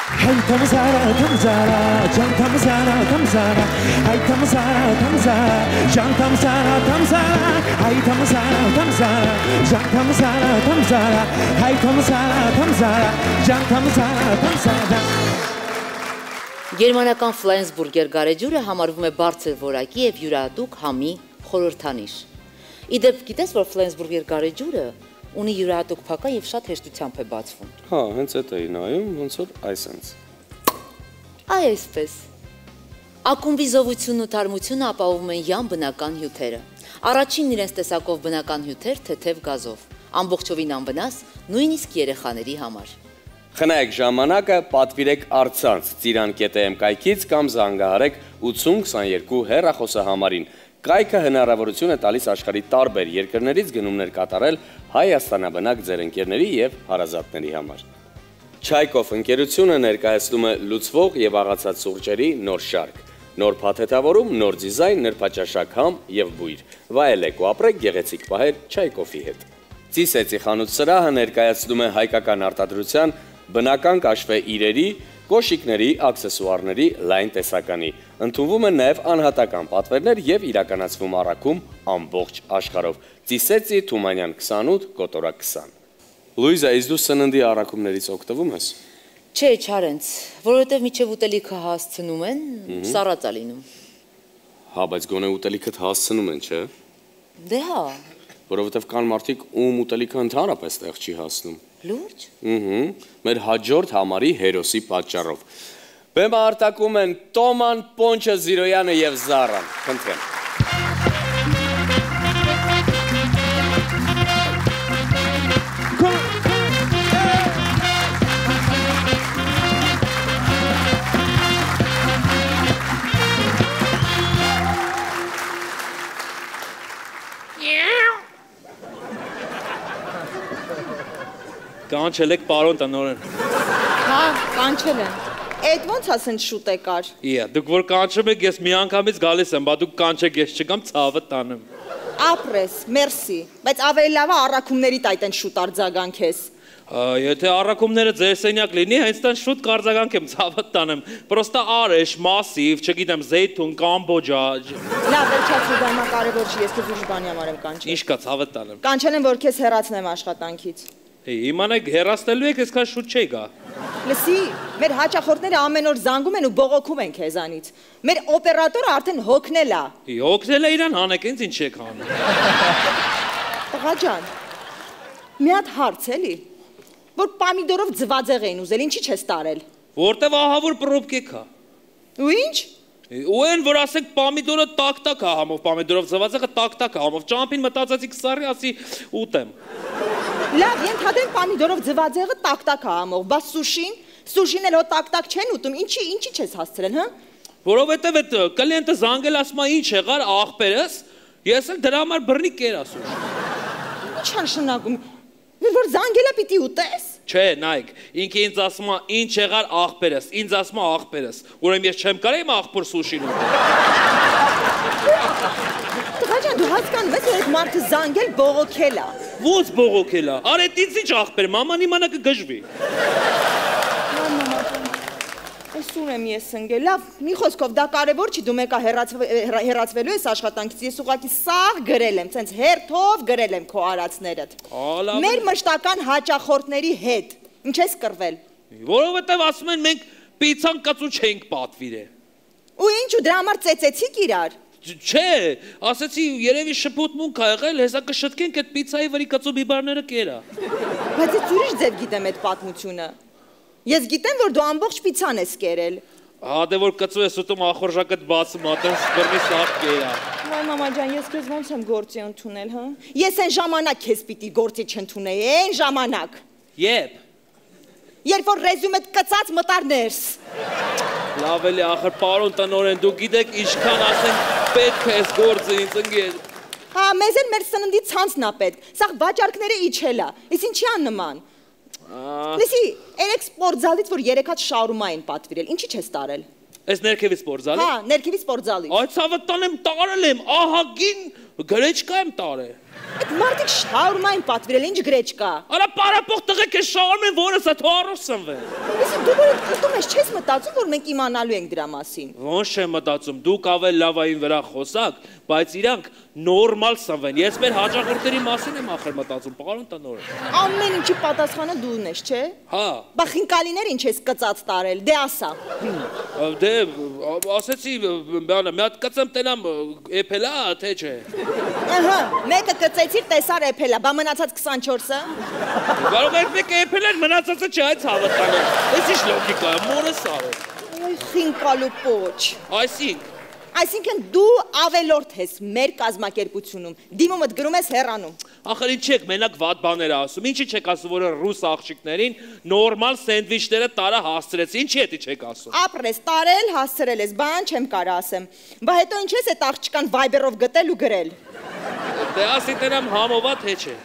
Hey Tamzara, Tamzara, Jan Tamzara, Tamzara, Hey Tamzara, Tamzara, Jan Tamzara, Tamzara, Hey Tamzara, Tamzara, Jan Tamzara, Tamzara, Hey Tamzara, Tamzara, Jan Tamzara, Tamzara. Գերմանական Ֆլայնսբուրգեր գարեջուրը համարվում է բարձր որակի եւ յուրահատուկ համի խորհրդանիշ։ Իդեպ գիտես, որ Ֆլայնսբուրգեր գարեջուրը ունի յուրահատուկ փակա եւ շատ հեշտությամբ է բացվում։ Հա, հենց այդ էի նայում, ոնց որ այսպես։ Այ այսպես։ Ակումբի զովությունն ու թարմությունը ապահովում են յան բնական հյութերը։ Առաջինն իրենց տեսակով բնական հյութեր թեթև գազով, ամբողջովին անվնաս, նույնիսկ երեխաների համար։ Խնայեք ժամանակը, պատվիրեք առցանց Ծիրան.am կայքից կամ զանգահարեք 8022 հեռախոսահամարին։ Կայքը հնարավորություն է տալիս աշխարհի տարբեր երկրներից գնումներ կատարել հայաստանաբնակ ձեր ընկերների եւ հարազատների համար։ Չայկով ընկերությունը ներկայացնում է լուծվող եւ աղացած սուրճերի նոր շարք։ Նոր փաթեթավորում, նոր դիզայն, նրբաճաշակ համ եւ բույր։ Վայելեք ու ապրեք գեղեցիկ պահեր Չայկովի հետ։ Ծիսեցի խանութ սրահը ներկայացնում է հայկական արտադրության բնական կաշվե իրերի, կոշիկների, աքսեսուարների լայն տեսականի։ Ընդունվում են նաև անհատական պատվերներ եւ իրականացվում առաքում ամբողջ աշխարհով։ Ծիսեցի Թումանյան 28, Կոտորակ 20։ Լուիզա, իսկ դու սննդի առաքումներից օգտվում ես։ Չէ, Չարենց, որովհետև միջև ուտելիքը հասցնում են, սառած է լինում։ Հա, բայց գոնե ուտելիքդ հասցնում են, չէ։ Դե հա։ Որովհետև կան մարդիկ, ում ուտելիքը ընդհանրապես տեղ չի հասնում։ Լուրջ։ Մեր հաջորդ համարի հերոսի պատճառով։ Բեմը արտակում են Տոման, Պոնչը, Զիրոյանը եւ Զարան։ Խնդրեմ։ Կանչել եք պարոն տնօրեն։ Հա, կանչել են։ Այդ ոնց ասեն շուտ եկար։ Դուք որ կանչում եք, ես միանգամից գալիս եմ, բա դուք կանչեք, ես չգամ ցավը տանեմ։ Ապրես, մերսի, բայց ավելի լավ է առաքումների տայտ են շուտ արձագանքես։ Եթե առաքումները ձեր սենյակ լինի, հենց տան շուտ կարձագանքեմ, ցավը տանեմ։ Պրոստա արեշ, մասիվ, չգիտեմ, զեյթուն, կամբոջա։ Լավ, վերջացրու, դա հիմա կարևոր չի, ես քեզ ուրիշ բանի համար եմ կանչել։ Ինչ կա, ցավը տանեմ։ Կանչել եմ, որ քեզ հեռացնեմ աշխատանքից։ Իմանեք, հեռացնելու եք, այսքան շուտ չի գա։ Լսի, մեր հաճախորդները ամեն օր զանգում են ու բողոքում են քեզանից։ Մեր օպերատորը արդեն հոգնել է։ Հոգնել է իրան, հանեք, ինձ ինչ եք հանում։ Տղա ջան, մի հատ հարց էլի, որ պամիդորով ձվածեղ էին ուզել, ինչի չես տարել։ Որտեվ ահա որ պրոբկեկ է։ Ու ինչ։ Ու են, որ ասենք պամիդորը տակ-տակ է համով, պամիդորով ձվածեղը տակ-տակ է համով, ճամփին մտածեցի կսարի, ասի ուտեմ։ Լավ, ենթադրենք պամիդորով ձվածեղը տակ-տակ է համով, բա սուշին էլ հո տակ-տակ չեն ուտում, ինչի չես հասցրել, հա։ Որովհետև այդ կլիենտը զանգել ասում է ինչ եղար աղբերս, ես էլ դրա համար բռնի կերա սուշ։ Ինչ նշանակում, որ զանգելը պիտի ուտես։ Չէ, նայեք, ինքը ինձ ասում է ինչ եղար աղբերս, ինձ ասում է աղբերս, ուրեմն ես չեմ կարա իմ աղբոր սուշին ուտել։ Տղա ջան, դու հասկանում ես, որ այդ մարդը զանգել բողոքել է։ Ո՞նց բողոքել է։ Արեդ ինձ ինչ աղբեր, մաման իմանա կգժվի։ Այսուր եմ ես ընկել, լավ, մի խոսքով դա կարևոր չի, դու մեկա հեռացվելու ես աշխատանքից, ես ուղղակի սաղ գրել եմ, ցենց հերթով գրել եմ քո արածներդ։ Մեր մշտական հաճախորդների հետ, ինչ ես կռվել։ Որովհետև ասում են մենք պիցան կծու չենք պատվիրել։ Ու ինչ ու դրա համար ծեծեցիք իրար։ Չէ, ասեցի երևի շփոթմունք ա եղել, հեսա կշտկենք այդ պիցայի վրի կծու բիբարները կերա։ Բայց ես ուրիշ ձև գիտեմ այդ պատմությունը։ Ես գիտեմ, որ դու ամբողջ պիցան ես կերել։ Հա, դե որ կծու ես ուտում ախորժակդ բացում, ատեն սպրնի սաղ կերա։ Վայ մամա ջան, ես քեզ ոնց եմ գործի ընդունել, հա։ Ես այն ժամանակ քեզ պիտի գործի չընդունեի, այն ժամանակ։ Երբ։ Երբ որ ռեզյումեդ կծած մտար ներս։ Լավ էլի, ախր պարոն տնօրեն, դու գիտեք ինչքան ասենք պետք է այս գործը ինձ ընկեր։ Հա, մեզ էլ մեր սննդի ցանցն ա պետք։ Սաղ վաճառքները իջել ա։ Իսկ ինչի ան նման։ Լսի, երեք սպորտզալից, որ 3 հատ շաուրմա են պատվիրել, ինչի չես տարել։ Այս ներքևի սպորտզալի։ Հա, ներքևի սպորտզալից։ Այդ ցավը տանեմ տարել եմ, ահագին գրեչկա եմ տարել։ Այդ մարդիկ շաուրմա են պատվիրել, ինչ գրեչկա։ Արա պարապող տղեկ է շաուրմեն որս է թողարով սնվել։ Լսի, դու որ ուտում ես, չես մտածում, որ մենք իմանալու ենք դրա մասին։ Ոնց չեմ մտածում, դուք ավել լավային վրա խոսակ, բայց իրանք նորմալ սնվեն։ Ես մեր հաճախորդների մասին եմ ախր մտածում, պարոն տնօրեն։ Ամեն ինչի պատասխանը դու ունես, չէ։ Հա։ Բա խինկալիներ ինչ ես կծած տարել, դե ասա։ Դե ասեցի, մի հատ կծեմ տենամ էփելա, թե չէ։ Ահա, մեկը կծեցիր տեսար էփելա, բա մնացած 24-ը։ Կարող եք մեկը էփել են, մնացածը չէ, այդ ցավը տանը։ Էս ինչ լոգիկա է, մորս ավ։ Այ խինկալու պոչ։ Այսինք Այսինքն դու ավելորդ ես մեր կազմակերպությունում, դիմումդ գրում ես հեռանում։ Ախր ինչ եք մենակ վատ բաներ ասում, ինչի չեք ասում, որ ռուս աղջիկներին նորմալ սենդվիչները տարա հասցրեց, ինչի հետի չեք ասում։ Ապրես, տարել, հասցրել ես, բան չեմ կարա ասեմ։ Բա հետո ինչ ես այդ աղջկան Viber-ով գտել ու գրել։ Դե ասի տենամ համովա թե չէ։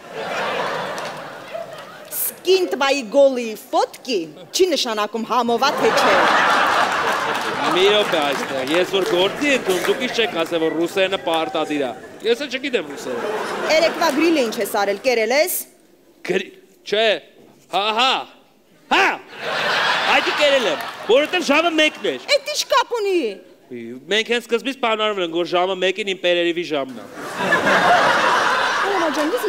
Սկին տվայի գոլի ֆոտկի չի նշանակում համովա թե չէ։ Մի րոպե այստեղ, ես որ գործի եմ դում, դուք ինչ չեք ասել, որ ռուսերենը պարտադիր է։ Ես էլ չգիտեմ ռուսերեն։ Երեկվա գրիլը ինչ ես արել, կերել ես։ Չէ, հա, այդի կերել եմ, որովհետև ժամը 1-ն էր։ Էդ ինչ կապ ունի։ Մենք հենց սկզբից պայմանավորվել ենք, որ ժամը 1-ին իմ պերերիվի ժամն է։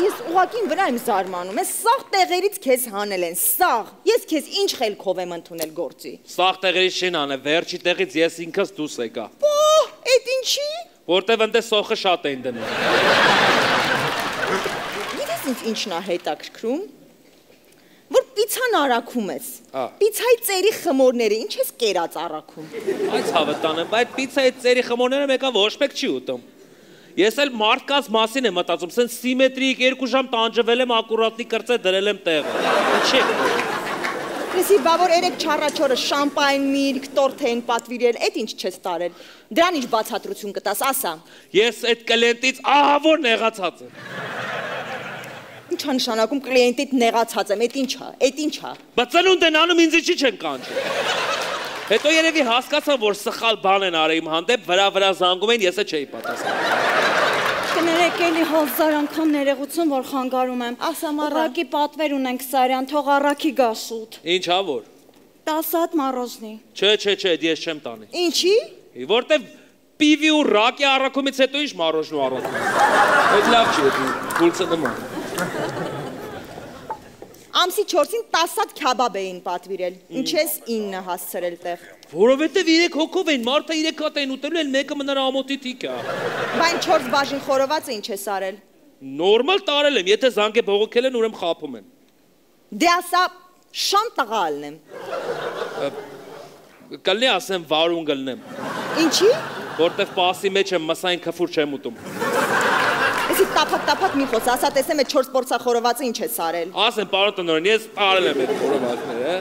Ես ուղղակի վրա եմ զարմանում, ես սաղ տեղերից քեզ հանել են, սաղ, ես քեզ ինչ խելքով եմ ընդունել գործի։ Սաղ տեղերից չեն անել, վերջի տեղից ես ինքս դուրս եկա։ Էդ ինչի։ Որտև ընդ սոխը շատ էին դնում։ Գիտես ինչն է հետաքրքրում, որ պիցան առաքում ես։ Պիցայի ծերի խմորները ինչ ես կերած առաքում։ Այս հավատանեմ, այդ պիցայի ծերի խմորները մեկը ոչ մեկ չի ուտում։ Ես էլ մարդկանց մասին եմ մտածում, սենց սիմետրիկ 2 ժամ տանջվել եմ, ակուրատնի կրծե դրել եմ տեղը։ Չեք։ Լսի, բա որ երեք չառաջորը շամպայն, միրգ, տորթ էին պատվիրել, այդ ինչ չես տարել։ Դրան ինչ բացատրություն կտաս, ասա։ Ես այդ կլիենտից ահավոր նեղացած եմ։ Ինչ է նշանակում կլիենտիդ նեղացած եմ, այդ ինչ է։ Բա ծնունդ են անում ինձ ինչի չեն կանչում։ Հետո երևի հասկացա, որ սխալ բան են արել իմ հանդեպ, վրա զանգում են, ես չէի պատասխանում։ Կներեք էլի հազար անգամ ներողություն, որ խանգարում եմ։ Ուղղակի պատվեր ունենք Սարյան, թող առաքի գա շուտ։ Ինչ ա որ։ 10 հատ մառոզնի։ Չէ, ես չեմ տանի։ Ինչի։ Որտեվ պիվի ու ռակի առաքումից հետո ինչ մառոժնու առոք։ Այդ լավ չի, գուլցը նման։ Ամսի 4-ին 10 հատ քյաբաբ էին պատվիրել, ինչ ես 9 հասցրել տեղ։ Որովհետև 3 հոգով էին, մարդը 3 հատ էին ուտելու, էլ մեկը մնար ամոթի թիկ է։ Բայն 4 բաժին խորովածը ինչ ես արել։ Նորմալ տարել եմ, եթե զանգ է բողոքել են, ուրեմն խափում են։ Դե ասա շան տղալն եմ։ Կլնի ասեմ վարուն գլնեմ։ Ինչի։ Որտև պասի մեջ եմ մսային քֆուր չեմ ուտում։ Էսի տապակ մի խոս, ասա տեսեմ այդ 4 պորցա խորովածը ինչ ես արել։ Ասեմ, պարոն տնօրեն, ես տարել եմ այդ խորովածները,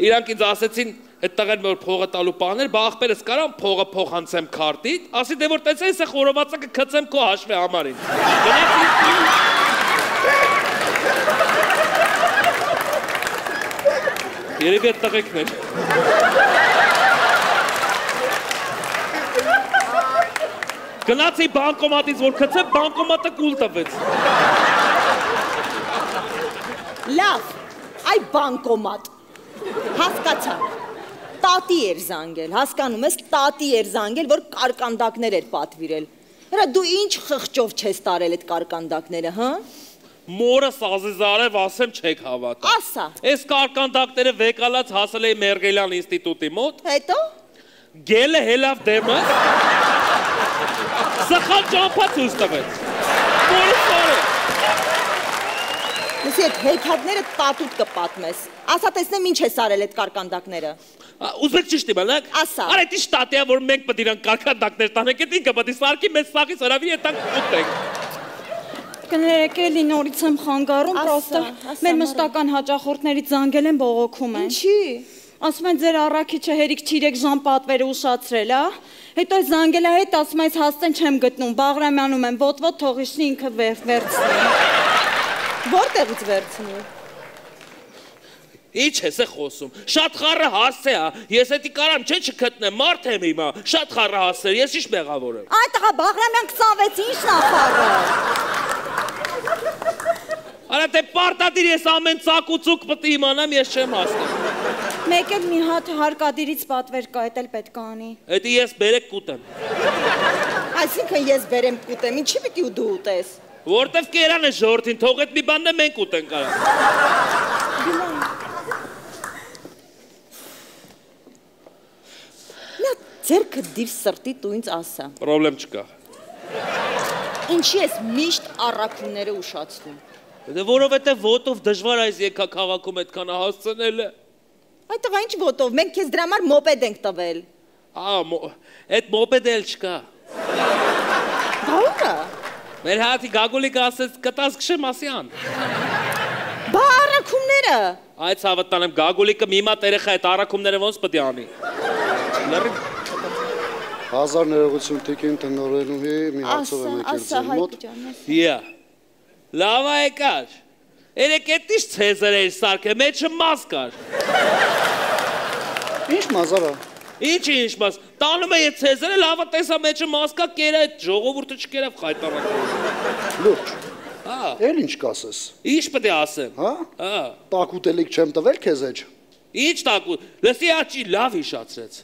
Իրանք ինձ ասեցին, այդ տղեն որ փողը տալու բաներ, բա ախպերս կարամ փողը փոխանցեմ քարտից, ասի դե որ տեսա ես խորովածը կգցեմ քո հաշվի համարին։ Երևի այդ տղեկն էր։ Գնացի բանկոմատից, որ կծեմ, բանկոմատը կուլ տվեց։ Լավ, այ բանկոմատ, հասկացա, տատի էր զանգել, հասկանում ես, տատի էր զանգել, որ կարկանդակներ էր պատվիրել։ Հրա դու ինչ խղճով չես տարել այդ կարկանդակները, հա? Մորը սազիզարև ասեմ չեք հավատա։ Ասա։ Այս կարկանդակները վեկալած հասել էի Մերգելյան ինստիտուտի մոտ։ Հետո։ Գելը հելավ դեմս։ Սխալ ճամփա ցույց տվեց։ Որից տարը։ Լսի այդ հեքիաթները տատուտ կպատմես։ Ասա տեսնեմ ինչ ես արել այդ կարկանդակները։ Ուզեք ճիշտ իմանաք։ Ասա։ Արա դա շտատի է որ մենք պետք է իրան կարկանդակներ տանենք, այդ ինքը պետք է սարքի մեծ սաղից հրավիրի այդտեղ ուտենք։ Կներեք էլի նորից եմ խանգարում, պրոստը մեր մշտական հաճախորդներից զանգել են բողոքում են։ Ինչի։ Ասում են ձեր առաքիչը հերիք 3 ժամ պատվերը ուշացրել, հա։ Հետո զանգել է հետ, ասում այս հաստեն չեմ գտնում, Բաղրամյանում եմ, ոտվոտ թողիշնի ինքը վերցնի։ Որտեղից վերցնի։ Ինչ ես է խոսում։ Շատ խառը հասցե է։ Ես էդի կարամ չէ չգտնեմ, մարդ եմ հիմա։ Շատ խառը հասցե, ես ինչ մեղավոր եմ։ Այդ տղա Բաղրամյան 26 ի՞նչն է խառը։ Արա դե պարտադիր ես ամեն ծակուցուկ պետք է իմանամ, ես չեմ հասնում։ Մեկ էլ մի հատ հարկադիրից պատվեր կա, էդ էլ պետք է անի։ Էդի ես բերեք կուտեմ։ Այսինքն ես բերեմ կուտեմ, ինչի պիտի ու դու ուտես։ Որտև կերան է ժողովրդին, թող այդ մի բանն է մենք ուտենք արա։ Նա ձերքը դիր սրտի դու ինձ ասա։ Պրոբլեմ չկա։ Ինչի ես միշտ առաքումները ուշացնում։ Դե որովհետև ոտով դժվար այս եկա քաղաքում այդքան հասցնելը։ Այդ տղա ինչ ոտով, մենք քեզ դրա համար մոպեդ ենք տվել։ Այդ մոպեդը էլ չկա։ Բա ուրա։ Մեր հատի գագուլիկը ասեց կտած քշեմ ասյան։ Բա առաքումները։ Այդ ցավը տանեմ գագուլիկը մի մատ երեխա այդ առաքումները ոնց պետք է անի։ Լրի 1000 ներողություն տիկին տնօրենուհի մի հարցով եմ եկել ձեր մոտ։ Իա։ Լավ եկար։ Երեք էտիշ Ցեզար էր սարքը, մեջը մաս կար։ Ինչ մազարա։ Ինչ մաս։ Տանում է այդ Ցեզարը լավը տեսա մեջը մաս կա, կերա այդ ժողովուրդը չկերավ խայտարակ։ Լուրջ։ Հա։ Էլ ինչ կասես։ Ինչ պետք է ասեմ։ Հա։ Հա։ Տակ ուտելիք չեմ տվել քեզ էջ։ Ինչ տակ ու։ Լսի աճի լավ հիշացրեց։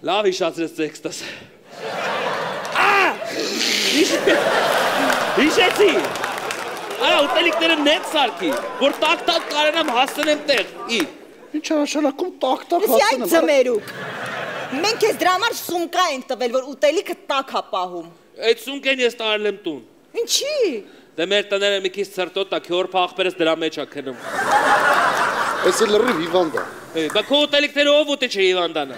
Լավ հիշացրեց տեքստս։ Հիշեցի։ Արա ուտելիքները նետ սարքի, որ տակ-տակ կարենամ հասնեմ տեղ, Ինչ նշանակում տակ-տակ հասնեմ։ Լսի այդ ձմերուկ, մենք ես դրա համար սումկա ենք տվել, որ ուտելիքը տակ հա պահում։ Այդ սումկեն ես տարել եմ տուն։ Ինչի։ Դե մեր տները մի քիչ ծրտոտ տա, քյոր փախպերս դրա մեջ ա քնում։ Այս է լրիվ հիվանդ է։ Բա քո ուտելիքները ով ուտի չէ հիվանդանը։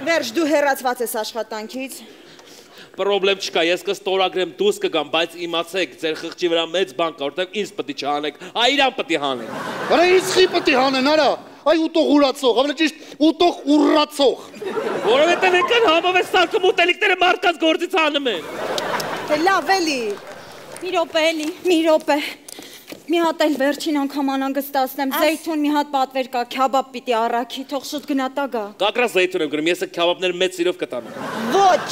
Վերջ դու հեռացված ես աշխատանքից։ Պրոբլեմ չկա, ես կստորագրեմ դուս կգամ, բայց իմացեք, ձեր խղճի վրա մեծ բան կա, որտեղ ինձ պետք է չանեք, այ իրան պետք է հանեք։ Արա ինձ խի պետք է հանեն, արա, այ ուտող ուրացող, ավելի ճիշտ ուտող ուրացող։ Որովհետև եկան համով է սարքում ուտելիքները մարդկանց գործից հանում են։ Դե լավ էլի։ Մի րոպե։ Մի հատ էլ վերջին անգամ անհանգստացնեմ, զեյթուն մի հատ պատվեր կա, քյաբաբ պիտի առաքի, թող շուտ գնա տագա։ Կակրա զեյթուն եմ գրում, ես է քյաբաբները մեծ սիրով կտանեմ։ Ոչ,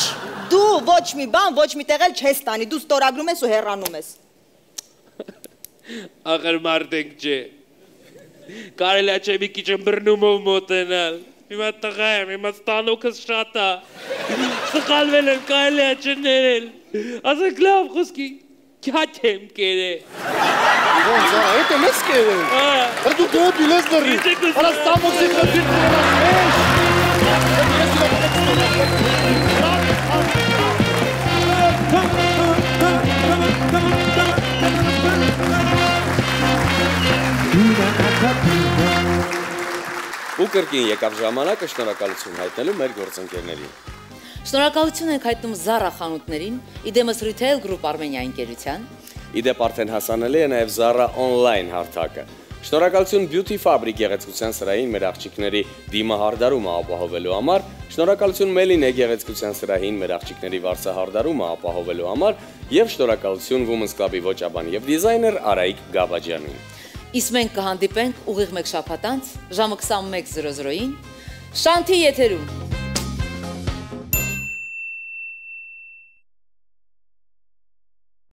դու ոչ մի բան, ոչ մի տեղ էլ չես տանի, դու ստորագրում ես ու հեռանում ես։ Ախր մարդենք չէ։ Կարելի է չէ մի քիչ ըմբռնումով մոտենալ։ Հիմա տղա եմ, հիմա ստանոքս շատ է։ Սխալվել եմ, կարելի է չներել։ Ասեք լավ խոսքի, քյաչ եմ կերե։ Ոնց է, այդ եմ ես կերել։ Հա դու դեպի լես դրի։ Արա ստամոքսի խնդիր Ու կրկին եկավ ժամանակը շնորհակալություն հայտնելու մեր գործընկերներին։ Շնորհակալություն ենք հայտնում Zara խանութներին, իդեմս Retail Group Armenia ընկերության։ Իդեպ արդեն հասանելի է նաև Zara online հարթակը։ Շնորհակալություն Beauty Fabric գեղեցկության սրահին մեր աղջիկների դիմահարդարումը ապահովելու համար, շնորհակալություն Meline գեղեցկության սրահին մեր աղջիկների վարսահարդարումը ապահովելու համար եւ շնորհակալություն Women's Club-ի ոճաբան եւ դիզայներ Արայիկ Գաբաջյանին։ Իսկ մենք կհանդիպենք ուղիղ մեկ շաբաթ անց ժամը 21:00-ին Շանթի եթերում։